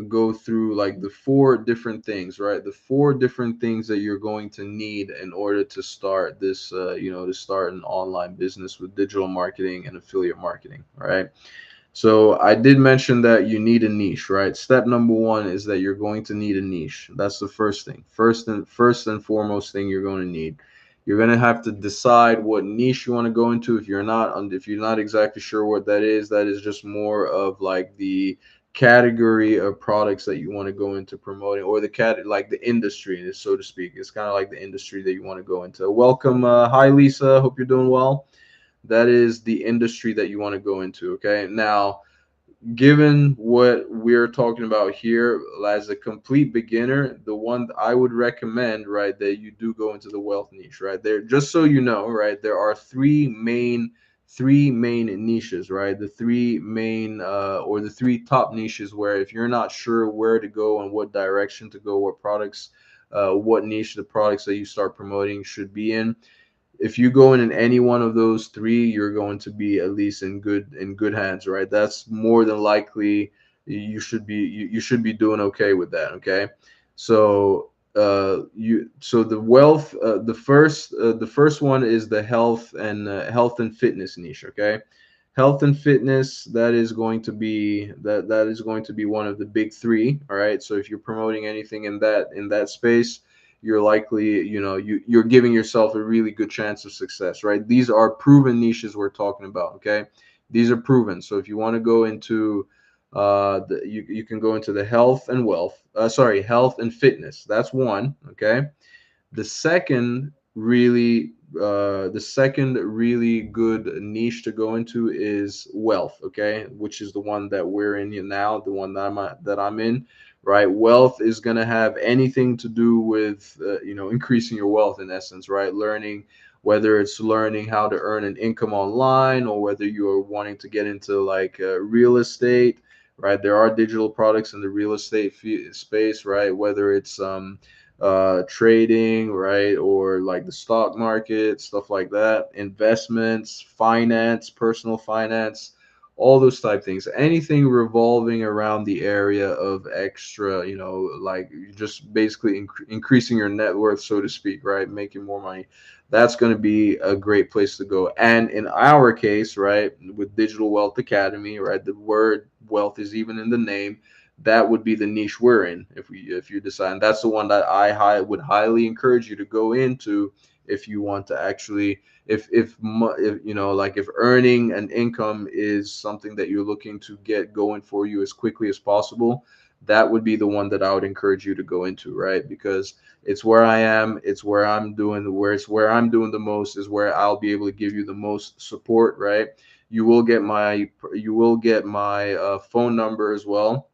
go through like the four different things, right? The four different things that you're going to need in order to start this, to start an online business with digital marketing and affiliate marketing, right? So I did mention that you need a niche, right? Step number one is that you're going to need a niche. That's the first thing. First and foremost thing you're going to need. You're going to have to decide what niche you want to go into. If you're not exactly sure what that is just more of like the category of products that you want to go into promoting, or like the industry, so to speak. It's kind of like the industry that you want to go into. Welcome, hi Lisa. Hope you're doing well. That is the industry that you want to go into. Okay. Now, given what we're talking about here, as a complete beginner, the one I would recommend, right, that you do go into the wealth niche, right? There, just so you know, right, there are three main niches, right? The three main or the three top niches where if you're not sure where to go and what direction to go, what products, what niche the products that you start promoting should be in, if you go in any one of those three, you're going to be at least in good hands, right? That's more than likely. You should be doing okay with that. Okay, so the wealth, the first one is the health and fitness niche. Okay, health and fitness, that is going to be one of the big three. All right, so if you're promoting anything in that space, you're likely, you're giving yourself a really good chance of success, right? These are proven niches we're talking about. Okay, these are proven. So if you want to go into you can go into the health and fitness. That's one. Okay, the second really good niche to go into is wealth, okay, which is the one that we're in here now, the one that I'm in, right? Wealth is going to have anything to do with increasing your wealth, in essence, right? Whether it's learning how to earn an income online, or whether you are wanting to get into like real estate, right? There are digital products in the real estate space, right? Whether it's trading, right, or like the stock market, stuff like that, investments, finance, personal finance, all those type things. Anything revolving around the area of extra, like just basically increasing your net worth, so to speak, right? Making more money. That's going to be a great place to go. And in our case, right, with Digital Wealth Academy, right, the word wealth is even in the name. That would be the niche we're in if you decide. And that's the one that would highly encourage you to go into if you want to actually, if like if earning an income is something that you're looking to get going for you as quickly as possible, that would be the one that I would encourage you to go into, right? Because it's where I am, it's where I'm doing the most, is where I'll be able to give you the most support, right? You will get my phone number as well.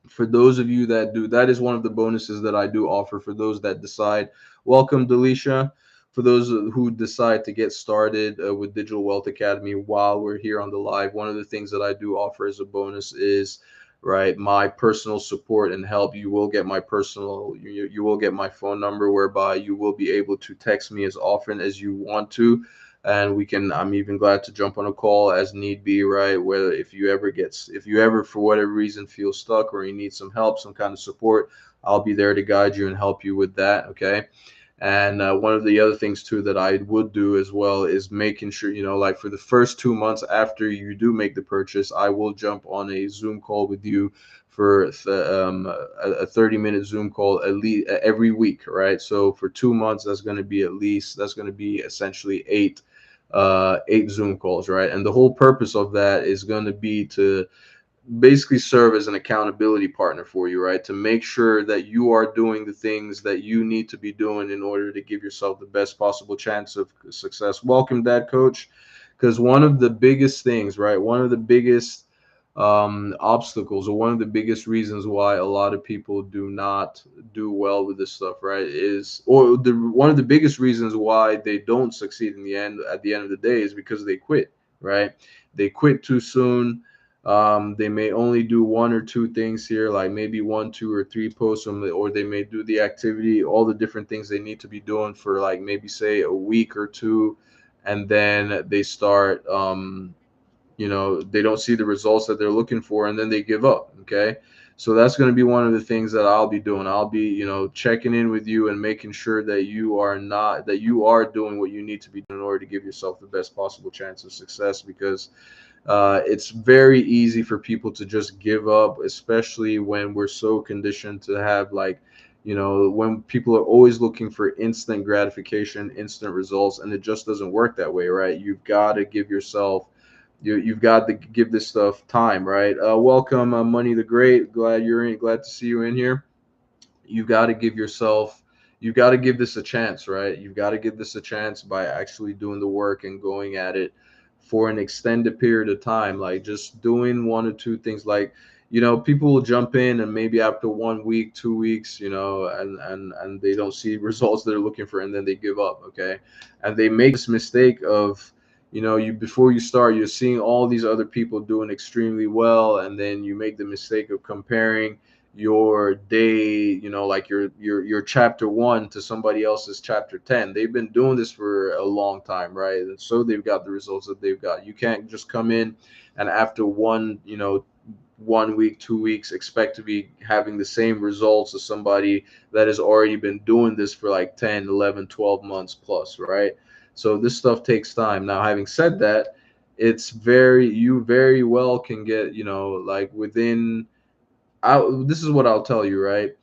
For those of you that do, that is one of the bonuses that I do offer for those that decide. Welcome, Delisha. For those who decide to get started with Digital Wealth Academy while we're here on the live, one of the things that I do offer as a bonus is, right, my personal support and help. You will get my phone number, whereby you will be able to text me as often as you want to, and I'm even glad to jump on a call as need be, right? Whether if you ever for whatever reason feel stuck or you need some help, some kind of support, I'll be there to guide you and help you with that. Okay. And one of the other things too that I would do as well is making sure, like for the first 2 months after you do make the purchase, I will jump on a Zoom call with you for a 30-minute Zoom call at least every week, right? So for 2 months, that's going to be essentially eight Zoom calls, right? And the whole purpose of that is going to be to basically serve as an accountability partner for you, right? To make sure that you are doing the things that you need to be doing in order to give yourself the best possible chance of success. Welcome, Dad Coach. Because one of the biggest things, right? One of the biggest obstacles, or one of the biggest reasons why a lot of people do not do well with this stuff, right, is, or one of the biggest reasons why they don't succeed in the end, at the end of the day, is because they quit, right? They quit too soon. They may only do one or two things here, like maybe one, two, or three posts, or they may do the activity, all the different things they need to be doing for like maybe say a week or two, and then they start, they don't see the results that they're looking for, and then they give up. Okay. So that's going to be one of the things that I'll be doing. I'll be, checking in with you and making sure that you are doing what you need to be doing in order to give yourself the best possible chance of success. Because it's very easy for people to just give up, especially when we're so conditioned to have, like, when people are always looking for instant gratification, instant results, and it just doesn't work that way, right? You've got to give this stuff time, right? Welcome, Money the Great. Glad to see you in here. You've got to give yourself, you've got to give this a chance, right? You've got to give this a chance by actually doing the work and going at it for an extended period of time, like just doing one or two things. Like, people will jump in and maybe after 1 week, 2 weeks, and they don't see results they're looking for, and then they give up. Okay. And they make this mistake of, you before you start, you're seeing all these other people doing extremely well, and then you make the mistake of comparing your day, like your chapter 1 to somebody else's chapter 10. They've been doing this for a long time, right? And so they've got the results that they've got. You can't just come in and after 1 week, 2 weeks, expect to be having the same results as somebody that has already been doing this for like 10, 11, 12 months plus, right? So this stuff takes time. Now, having said that, you very well can get, like within, this is what I'll tell you, right?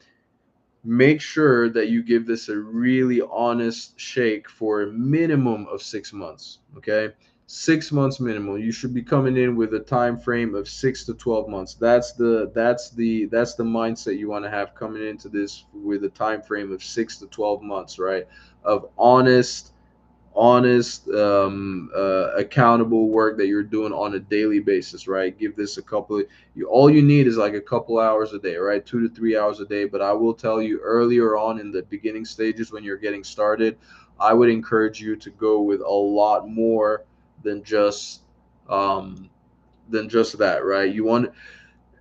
Make sure that you give this a really honest shake for a minimum of 6 months. Okay. 6 months minimum. You should be coming in with a time frame of 6 to 12 months. That's the mindset you want to have coming into this, with a time frame of 6 to 12 months, right? Of honest, accountable work that you're doing on a daily basis, right? Give this a couple of, all you need is like a couple hours a day, right? 2 to 3 hours a day. But I will tell you, earlier on in the beginning stages when you're getting started, I would encourage you to go with a lot more than just um, that, right?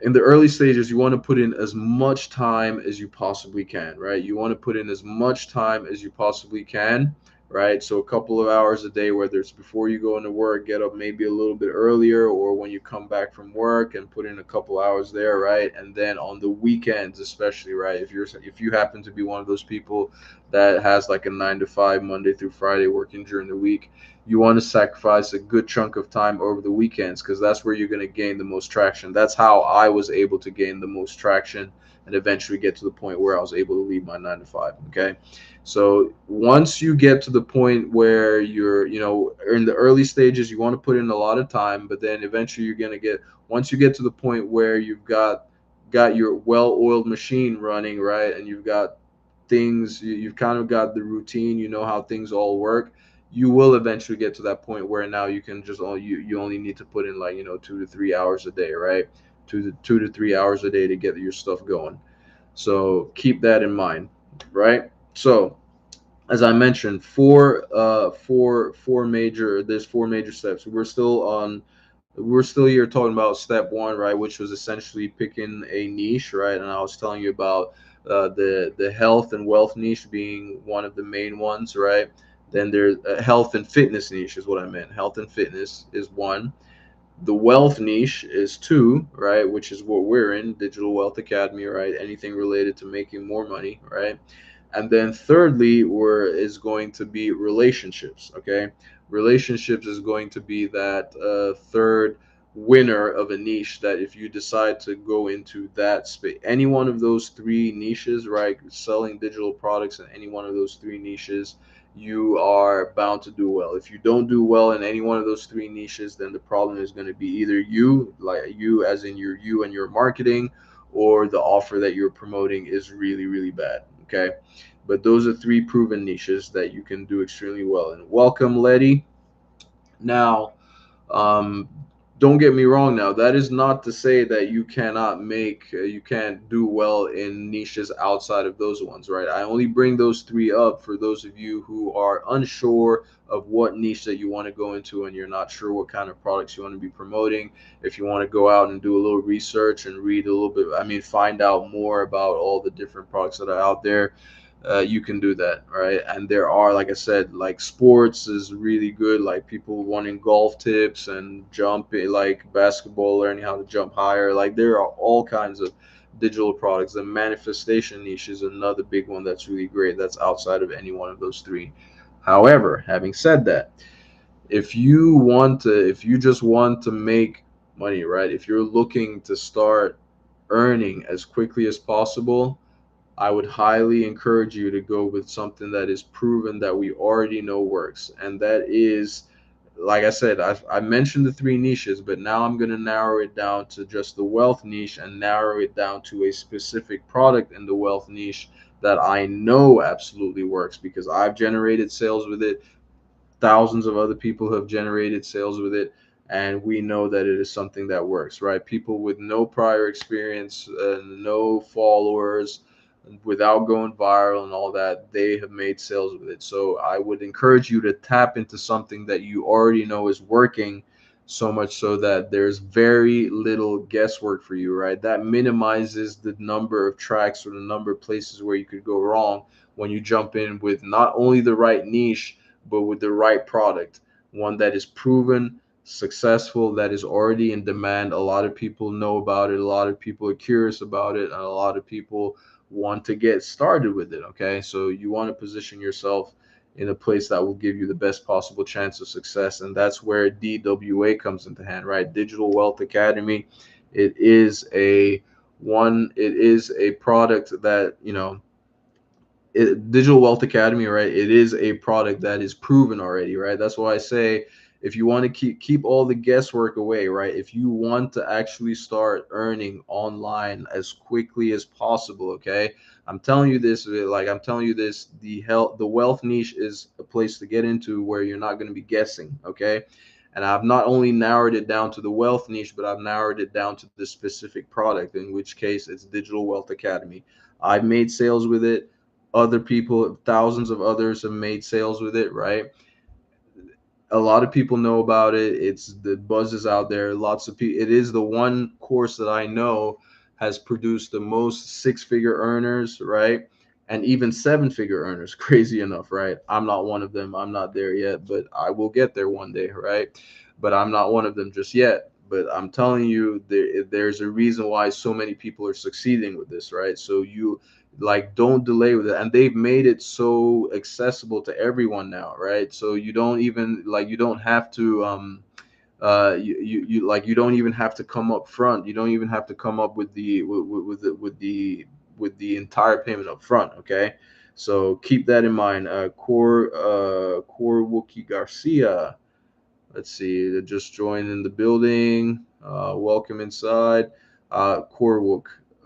In the early stages, you want to put in as much time as you possibly can, right? You want to put in as much time as you possibly can, right? So a couple of hours a day, whether it's before you go into work, get up maybe a little bit earlier, or when you come back from work and put in a couple hours there, right? And then on the weekends, especially, right? If you happen to be one of those people that has like a 9 to 5 Monday through Friday working during the week, you want to sacrifice a good chunk of time over the weekends because that's where you're going to gain the most traction. That's how I was able to gain the most traction and eventually get to the point where I was able to leave my 9 to 5. Okay. So once you get to the point where you're, in the early stages, you want to put in a lot of time, but then eventually you're going to get, once you get to the point where you've got your well-oiled machine running, right? And you've got things, you've kind of got the routine, you know how things all work. You will eventually get to that point where now you can just you only need to put in like 2 to 3 hours a day, right? 2 to 3 hours a day to get your stuff going. So keep that in mind, right? So as I mentioned, there's four major steps. We're still here talking about step one, right, which was essentially picking a niche, right? And I was telling you about the health and wealth niche being one of the main ones, right? Then there's health and fitness niche is what I meant. Health and fitness is one. The wealth niche is two, right? Which is what we're in, Digital Wealth Academy, right? Anything related to making more money, right? And then thirdly, where is going to be relationships. Okay, relationships is going to be that third winner of a niche. That if you decide to go into that space, any one of those three niches, right, selling digital products in any one of those three niches, you are bound to do well. If you don't do well in any one of those three niches, then the problem is going to be either you, like you as in you and your marketing, or the offer that you're promoting is really, really bad. Okay. But those are three proven niches that you can do extremely well in. Welcome, Letty. Now, um, don't get me wrong. Now, that is not to say that you can't do well in niches outside of those ones, right? I only bring those three up for those of you who are unsure of what niche that you want to go into and you're not sure what kind of products you want to be promoting. If you want to go out and do a little research and read a little bit, I mean, find out more about all the different products that are out there, you can do that, right? And there are, like I said, like sports is really good, like people wanting golf tips and jumping, like basketball, learning how to jump higher. Like there are all kinds of digital products. The manifestation niche is another big one that's really great. That's outside of any one of those three. However, having said that, if you just want to make money, right? If you're looking to start earning as quickly as possible, I would highly encourage you to go with something that is proven that we already know works. And that is, like I said, I mentioned the three niches, but now I'm going to narrow it down to just the wealth niche and narrow it down to a specific product in the wealth niche that I know absolutely works because I've generated sales with it. Thousands of other people have generated sales with it, and we know that it is something that works, right? People with no prior experience, no followers, without going viral and all that, they have made sales with it. So I would encourage you to tap into something that you already know is working, so much so that there's very little guesswork for you, right? That minimizes the number of tracks or the number of places where you could go wrong when you jump in with not only the right niche but with the right product, one that is proven, successful, that is already in demand. A lot of people know about it, a lot of people are curious about it, and a lot of people want to get started with it. Okay, so you want to position yourself in a place that will give you the best possible chance of success, and that's where DWA comes into hand, right? Digital Wealth Academy. It is a product that, Digital Wealth Academy, right? It is a product that is proven already, right? That's why I say if you want to keep all the guesswork away, right? If you want to actually start earning online as quickly as possible, okay? I'm telling you this, the wealth niche is a place to get into where you're not going to be guessing, okay? And I've not only narrowed it down to the wealth niche, but I've narrowed it down to the specific product, in which case it's Digital Wealth Academy. I've made sales with it. Other people, thousands of others have made sales with it, right? A lot of people know about it. It's the buzz is out there. Lots of people. It is the one course that I know has produced the most six-figure earners, right? and even seven-figure earners. Crazy enough, right? I'm not one of them. I'm not there yet, but I will get there one day, right? But I'm not one of them just yet. But I'm telling you, there's a reason why so many people are succeeding with this, right? So you like don't delay with it, and they've made it so accessible to everyone now, right? So you don't even like you don't have to you like you don't even have to come up front. You don't even have to come up with the entire payment up front. Okay, so keep that in mind. Core Wookie Garcia, let's see, they just joined in the building. Welcome inside. Core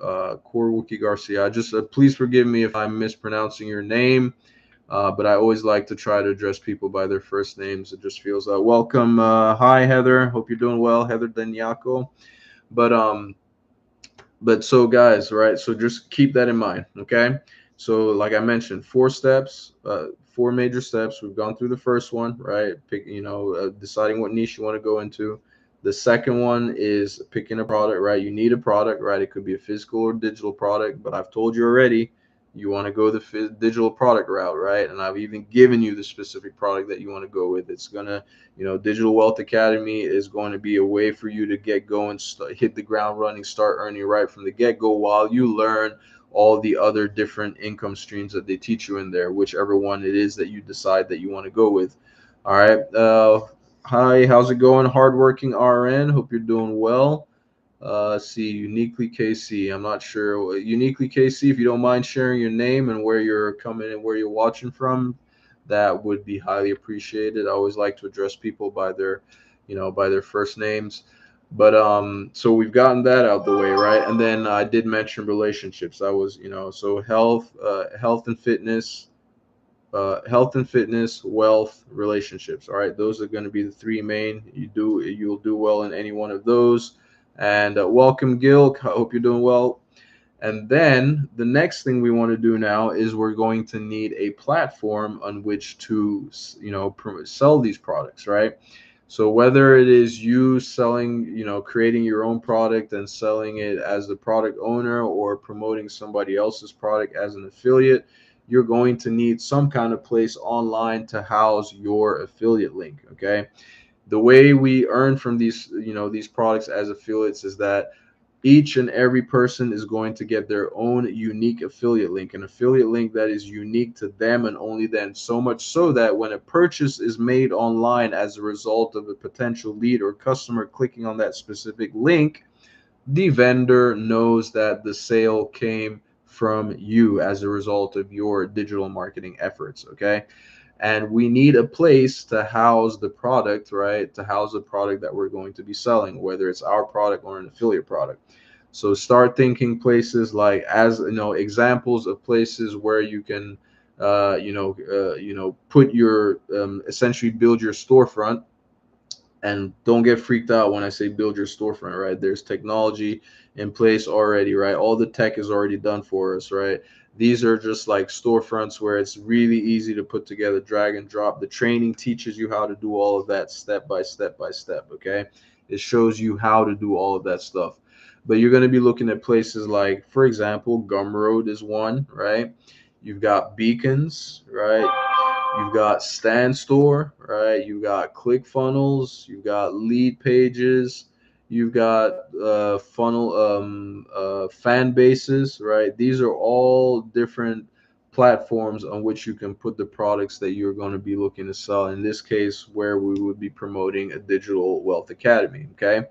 Wookie Garcia, I just please forgive me if I'm mispronouncing your name. But I always like to try to address people by their first names. It just feels welcome. Hi, Heather. Hope you're doing well, Heather Denyako. But so guys, right? So just keep that in mind, okay? So like I mentioned, four major steps. We've gone through the first one, right? Deciding what niche you want to go into. The second one is picking a product, right? You need a product, right? It could be a physical or digital product, but I've told you already, you want to go the digital product route, right? And I've even given you the specific product that you want to go with. It's gonna, Digital Wealth Academy is going to be a way for you to get going, hit the ground running, start earning right from the get go while you learn all the other different income streams that they teach you in there, whichever one it is that you decide that you want to go with. All right. Hi, how's it going? Hardworking RN. Hope you're doing well. See, Uniquely KC. I'm not sure. Uniquely KC, if you don't mind sharing your name and where you're coming and where you're watching from, that would be highly appreciated. I always like to address people by their first names. But so we've gotten that out the way, right? And then I did mention relationships. I was, so health and fitness, wealth, relationships. All right, those are going to be the three main. You'll do well in any one of those. And welcome, Gil. I hope you're doing well. And then the next thing we want to do now is we're going to need a platform on which to, sell these products, right? So whether it is you selling, creating your own product and selling it as the product owner or promoting somebody else's product as an affiliate, you're going to need some kind of place online to house your affiliate link, okay? The way we earn from these products as affiliates is that each and every person is going to get their own unique affiliate link, an affiliate link that is unique to them and only them, so much so that when a purchase is made online as a result of a potential lead or customer clicking on that specific link, the vendor knows that the sale came from you as a result of your digital marketing efforts, okay? And we need a place to house the product, right? To house the product that we're going to be selling, whether it's our product or an affiliate product. So start thinking places like, as examples of places where you can put your essentially build your storefront. And don't get freaked out when I say build your storefront, right? There's technology in place already, right? All the tech is already done for us, right? These are just like storefronts where it's really easy to put together, drag and drop. The training teaches you how to do all of that step by step by step, okay? It shows you how to do all of that stuff. But you're going to be looking at places like, for example, Gumroad is one, right? You've got Beacons, right? You've got Stand Store, right? You've got ClickFunnels. You've got Lead Pages. You've got fan bases, right? These are all different platforms on which you can put the products that you're going to be looking to sell. In this case, where we would be promoting a digital wealth academy. Okay,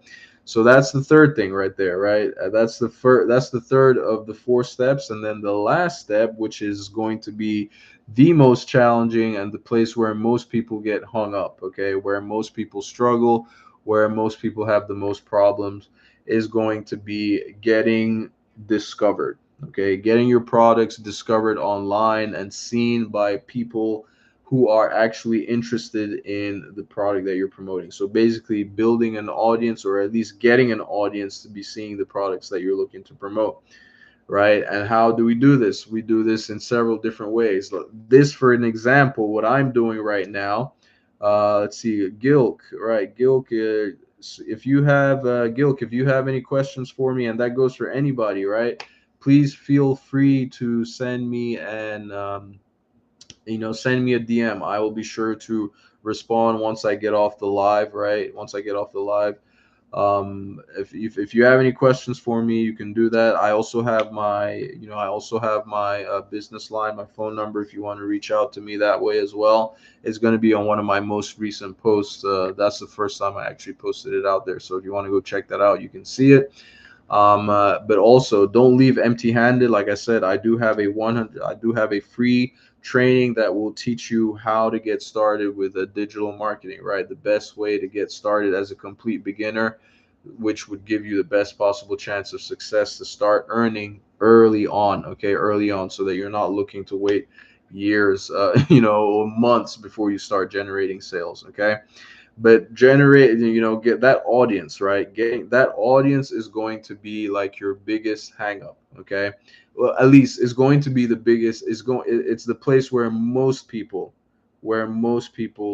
so that's the third thing right there, right? That's the first. That's the third of the four steps, and then the last step, which is going to be the most challenging and the place where most people get hung up, okay, where most people struggle, where most people have the most problems, is going to be getting discovered, okay, getting your products discovered online and seen by people who are actually interested in the product that you're promoting. So basically building an audience, or at least getting an audience to be seeing the products that you're looking to promote, right? And how do we do this? We do this in several different ways. This, for an example, what I'm doing right now. Let's see, Gilk, right? Gilk, if you have any questions for me, and that goes for anybody, right? please feel free to send me an send me a DM. I will be sure to respond once I get off the live, right? Once I get off the live. If you have any questions for me, you can do that. I also have my business line, my phone number. If you want to reach out to me that way as well, it's going to be on one of my most recent posts. That's the first time I actually posted it out there. So if you want to go check that out, you can see it. But also don't leave empty-handed. Like I said, I do have a free training that will teach you how to get started with a digital marketing, right? The best way to get started as a complete beginner, which would give you the best possible chance of success to start earning early on, okay? Early on, so that you're not looking to wait years, or months before you start generating sales, okay? But generate, get that audience, right? Getting that audience is going to be like your biggest hang up, okay? Well, at least it's going to be the biggest. It's the place where most people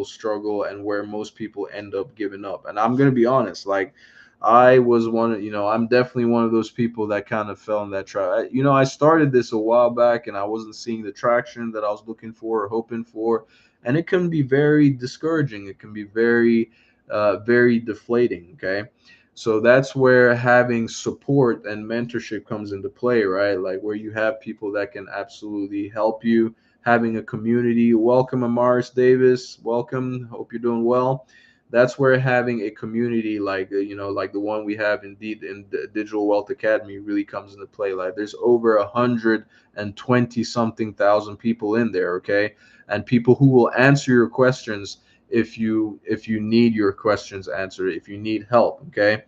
struggle, and where most people end up giving up. And I'm going to be honest, like, I'm definitely one of those people that kind of fell in that trap. I started this a while back, and I wasn't seeing the traction that I was looking for or hoping for, and it can be very discouraging. It can be very deflating. Okay, so that's where having support and mentorship comes into play, right? Like, where you have people that can absolutely help you, having a community. Welcome, Amaris Davis. Welcome. Hope you're doing well. That's where having a community like the one we have indeed in the Digital Wealth Academy really comes into play. Like, there's over 120 something thousand people in there, okay? And people who will answer your questions if you need your questions answered, if you need help, okay?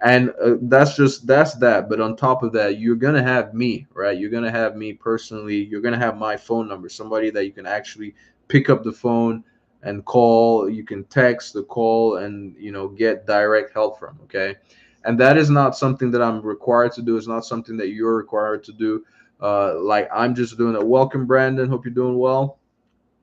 And that's that. But on top of that, you're gonna have me, right? You're gonna have me personally. You're gonna have my phone number, somebody that you can actually pick up the phone and call. You can text the call and get direct help from, okay? And that is not something that I'm required to do. It's not something that you're required to do. Like, I'm just doing it. Welcome, Brandon. Hope you're doing well.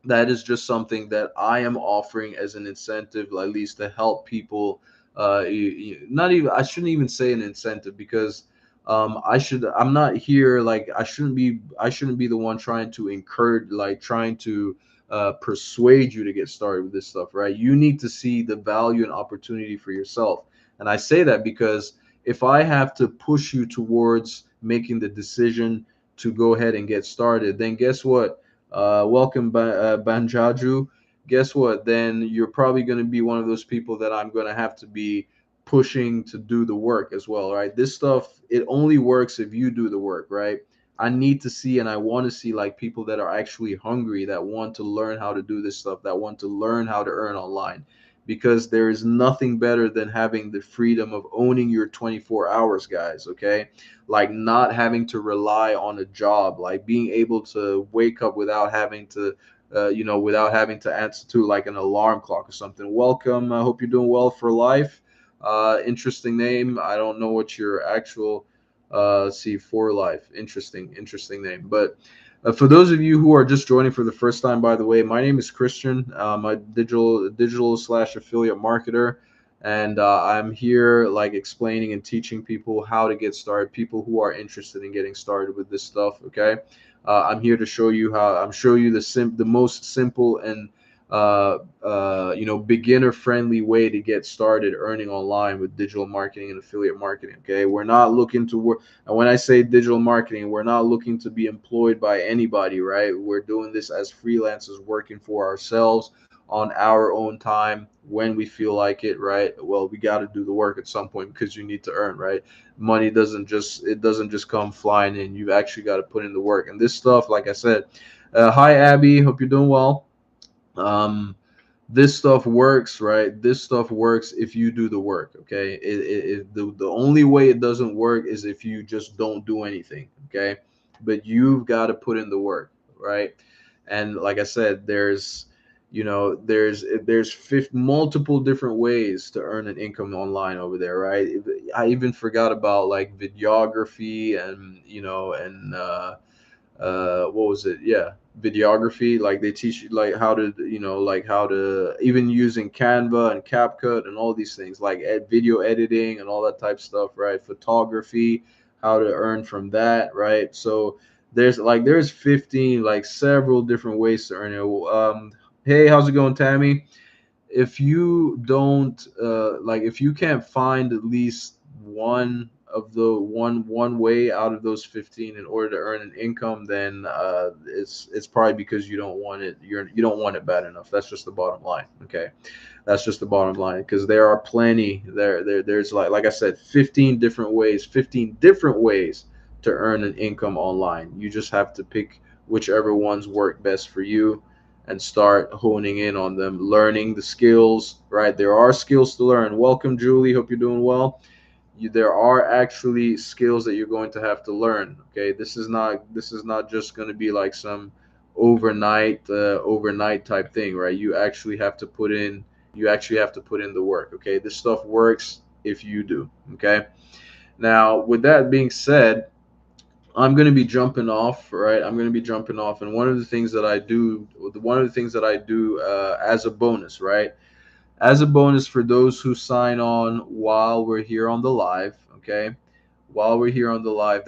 That is just something that I am offering as an incentive, at least to help people. Not even, I shouldn't even say an incentive, because I'm not here, like, I shouldn't be the one trying to encourage, like, trying to persuade you to get started with this stuff, right? You need to see the value and opportunity for yourself. And I say that because if I have to push you towards making the decision to go ahead and get started, then guess what? Welcome, Banjaju. Guess what? Then you're probably going to be one of those people that I'm going to have to be pushing to do the work as well, right? This stuff, it only works if you do the work, right? I need to see, and I want to see, like, people that are actually hungry, that want to learn how to do this stuff, that want to learn how to earn online, because there is nothing better than having the freedom of owning your 24 hours, guys, okay? Like, not having to rely on a job, like being able to wake up without having to without having to answer to like an alarm clock or something. Welcome. I hope you're doing well for life. Interesting name. I don't know what your actual see for life. Interesting name. But for those of you who are just joining for the first time, by the way, my name is Christian. I'm a digital slash affiliate marketer, and I'm here, like, explaining and teaching people how to get started. People who are interested in getting started with this stuff. Okay, I'm here to show you the most simple and beginner friendly way to get started earning online with digital marketing and affiliate marketing. Okay, we're not looking to work, and when I say digital marketing, we're not looking to be employed by anybody, right? We're doing this as freelancers, working for ourselves on our own time when we feel like it, right? Well, we got to do the work at some point, because you need to earn, right? Money doesn't just come flying in. You've actually got to put in the work. And this stuff, like I said, hi Abby, hope you're doing well. um this stuff works, right? This stuff works if you do the work, okay? The only way it doesn't work is if you just don't do anything, okay? But you've got to put in the work, right? And like I said, there's multiple different ways to earn an income online over there, right? I even forgot about, like, videography, and what was it, yeah, videography. Like, they teach you, like, how to even using Canva and CapCut and all these things, like video editing and all that type stuff, right? Photography, how to earn from that, right? So there's 15, like several different ways to earn it. Hey, how's it going, Tammy? If you don't if you can't find at least one way out of those 15 in order to earn an income, then it's probably because you don't want it bad enough. That's just the bottom line. Okay, that's just the bottom line, because there are plenty there's like I said, 15 different ways to earn an income online. You just have to pick whichever ones work best for you and start honing in on them, learning the skills, right? There are skills to learn. Welcome, Julie. Hope you're doing well. There are actually skills that you're going to have to learn. Okay, this is not just going to be like some overnight type thing, right? You actually have to put in the work. Okay, this stuff works if you do. Okay, now with that being said, I'm going to be jumping off, right? I'm going to be jumping off, and one of the things that I do as a bonus, right? As a bonus for those who sign on while we're here on the live, okay? While we're here on the live,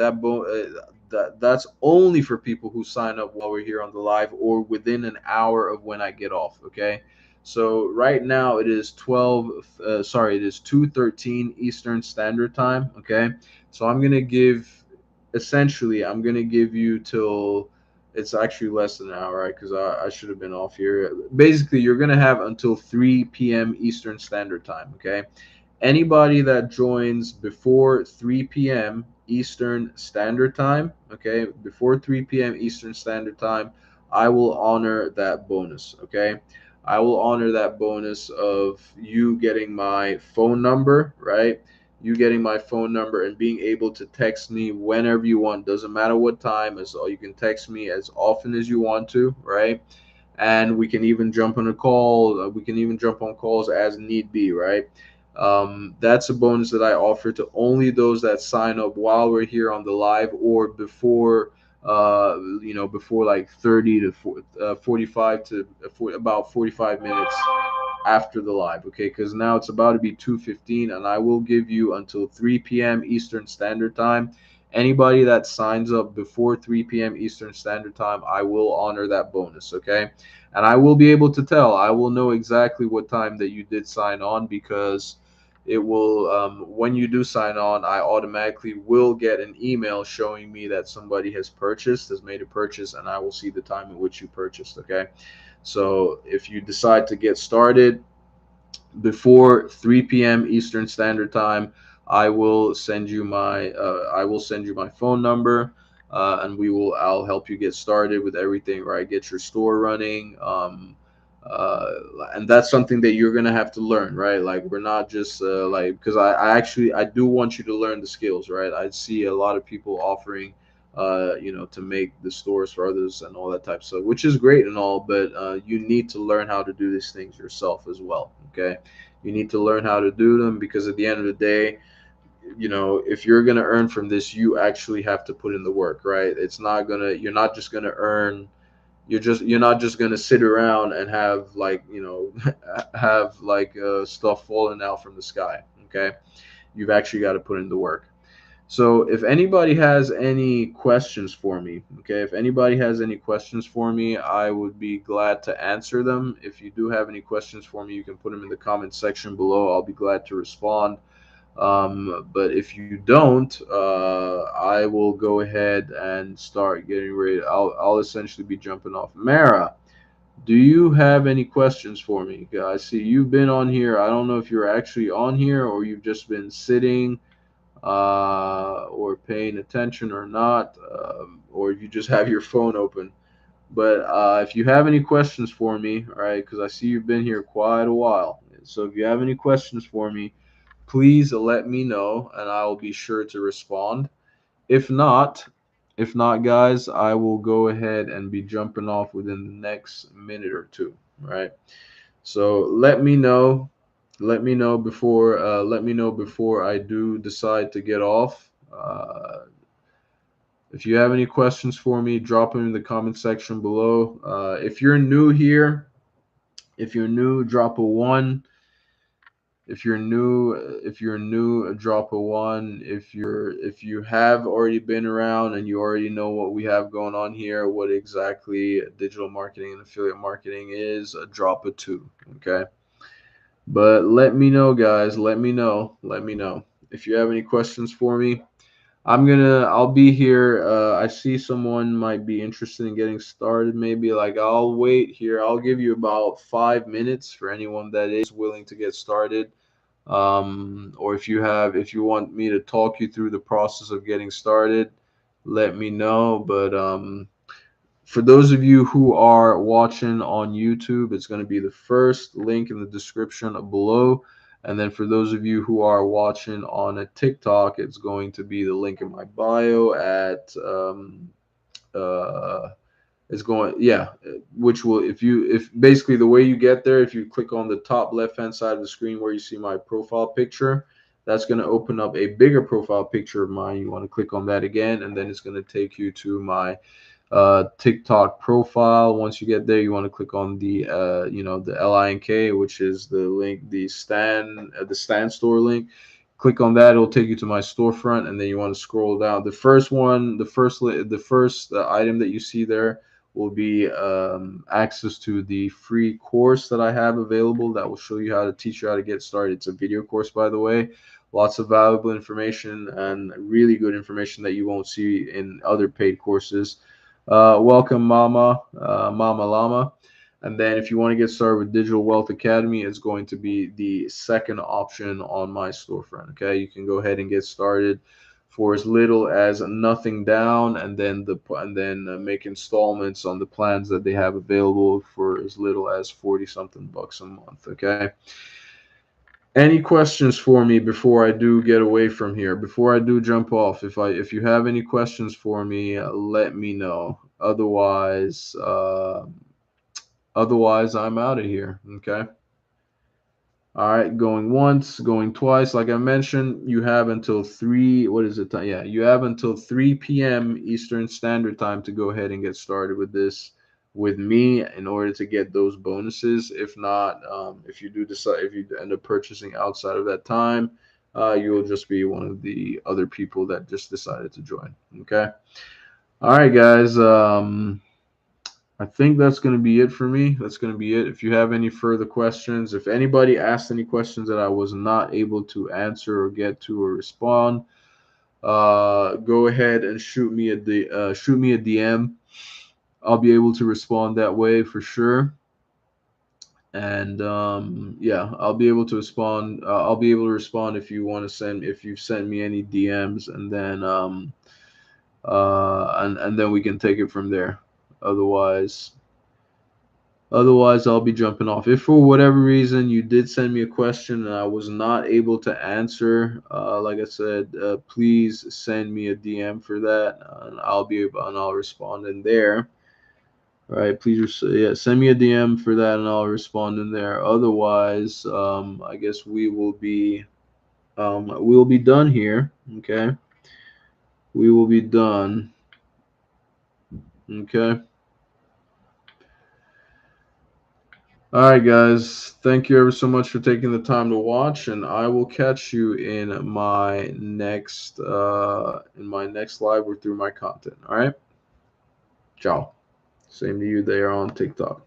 that's only for people who sign up while we're here on the live or within an hour of when I get off, okay? So right now it is 2:13 Eastern Standard Time, okay? So I'm gonna give you till it's actually less than an hour, right? Because I should have been off here. Basically, you're gonna have until 3 p.m. Eastern Standard Time. Okay, anybody that joins before 3 p.m. Eastern Standard Time, okay, before 3 p.m. Eastern Standard Time, I will honor that bonus. Okay, I will honor that bonus of you getting my phone number, right? You getting my phone number and being able to text me whenever you want. Doesn't matter what time, as you can text me as often as you want to, right? And we can even jump on a call. We can even jump on calls as need be, right? That's a bonus that I offer to only those that sign up while we're here on the live or before, before like 30 to 45 to about 45 minutes after the live, okay? Because now it's about to be 2:15, and I will give you until 3 p.m. Eastern Standard Time. Anybody that signs up before 3 p.m. Eastern Standard Time, I will honor that bonus, okay? And I will be able to tell. I will know exactly what time that you did sign on, because it will when you do sign on, I automatically will get an email showing me that somebody has made a purchase, and I will see the time in which you purchased, okay? So if you decide to get started before 3 p.m. Eastern Standard Time, I will send you my phone number, and I'll help you get started with everything, right? Get your store running. Uh, and that's something that you're gonna have to learn, right? Like, we're not just because I do want you to learn the skills, right? I see a lot of people offering to make the stores for others and all that type of stuff, which is great and all, but you need to learn how to do these things yourself as well. Okay, you need to learn how to do them, because at the end of the day, if you're gonna earn from this, you actually have to put in the work, right? You're not just gonna earn. You're not just gonna sit around and have have stuff falling out from the sky. Okay, you've actually got to put in the work. So if anybody has any questions for me, okay, if anybody has any questions for me, I would be glad to answer them. If you do have any questions for me, you can put them in the comment section below. I'll be glad to respond. But if you don't, I will go ahead and start getting ready. I'll essentially be jumping off. Mara, do you have any questions for me? I see you've been on here. I don't know if you're actually on here or you've just been sitting or paying attention or not, or you just have your phone open. But if you have any questions for me, all right, because I see you've been here quite a while. So if you have any questions for me, please let me know and I'll be sure to respond. If not, guys, I will go ahead and be jumping off within the next minute or two, right? So let me know before I do decide to get off. If you have any questions for me, drop them in the comment section below. If you're new here, drop a one. if you're new, drop a one. If you have already been around and you already know what we have going on here, what exactly digital marketing and affiliate marketing is, drop a two. Okay. But let me know, guys. Let me know. Let me know if you have any questions for me. I'll be here. I see someone might be interested in getting started. Maybe like I'll wait here. I'll give you about 5 minutes for anyone that is willing to get started. Or if you want me to talk you through the process of getting started, let me know. But for those of you who are watching on YouTube, it's going to be the first link in the description below. And then for those of you who are watching on a TikTok, it's going to be the link in my bio at uh, it's going yeah, which will if basically the way you get there, if you click on the top left hand side of the screen where you see my profile picture, that's going to open up a bigger profile picture of mine. You want to click on that again, and then it's going to take you to my TikTok profile. Once you get there, you want to click on the the link, which is the link, the stand store link. Click on that; it'll take you to my storefront, and then you want to scroll down. The first one, the first item that you see there will be access to the free course that I have available that will show you how to teach you how to get started. It's a video course, by the way. Lots of valuable information and really good information that you won't see in other paid courses. Welcome, Mama Llama. And then if you want to get started with Digital Wealth Academy, it's going to be the second option on my storefront. Okay, you can go ahead and get started for as little as nothing down, and then make installments on the plans that they have available for as little as 40 something bucks a month. Okay. Any questions for me before I do get away from here? Before I do jump off, if you have any questions for me, let me know. Otherwise, I'm out of here. Okay. All right, going once, going twice. Like I mentioned, you have until three. What is it? Yeah, you have until 3 p.m. Eastern Standard Time to go ahead and get started with this with me in order to get those bonuses. If not, if you do decide, if you end up purchasing outside of that time, you will just be one of the other people that just decided to join. Okay. All right, guys. I think that's going to be it for me. That's going to be it. If you have any further questions, if anybody asked any questions that I was not able to answer or get to or respond, go ahead and shoot me a DM. I'll be able to respond that way for sure. And yeah, I'll be able to respond. I'll be able to respond if you send me any DMs, and then and then we can take it from there. Otherwise. Otherwise, I'll be jumping off. If for whatever reason you did send me a question and I was not able to answer, like I said, please send me a DM for that, and I'll respond in there. All right, please, yeah, send me a DM for that, and I'll respond in there. Otherwise, I guess we'll be done here. Okay, we will be done. Okay. All right, guys. Thank you ever so much for taking the time to watch, and I will catch you in my next live or through my content. All right. Ciao. Same to you there on TikTok.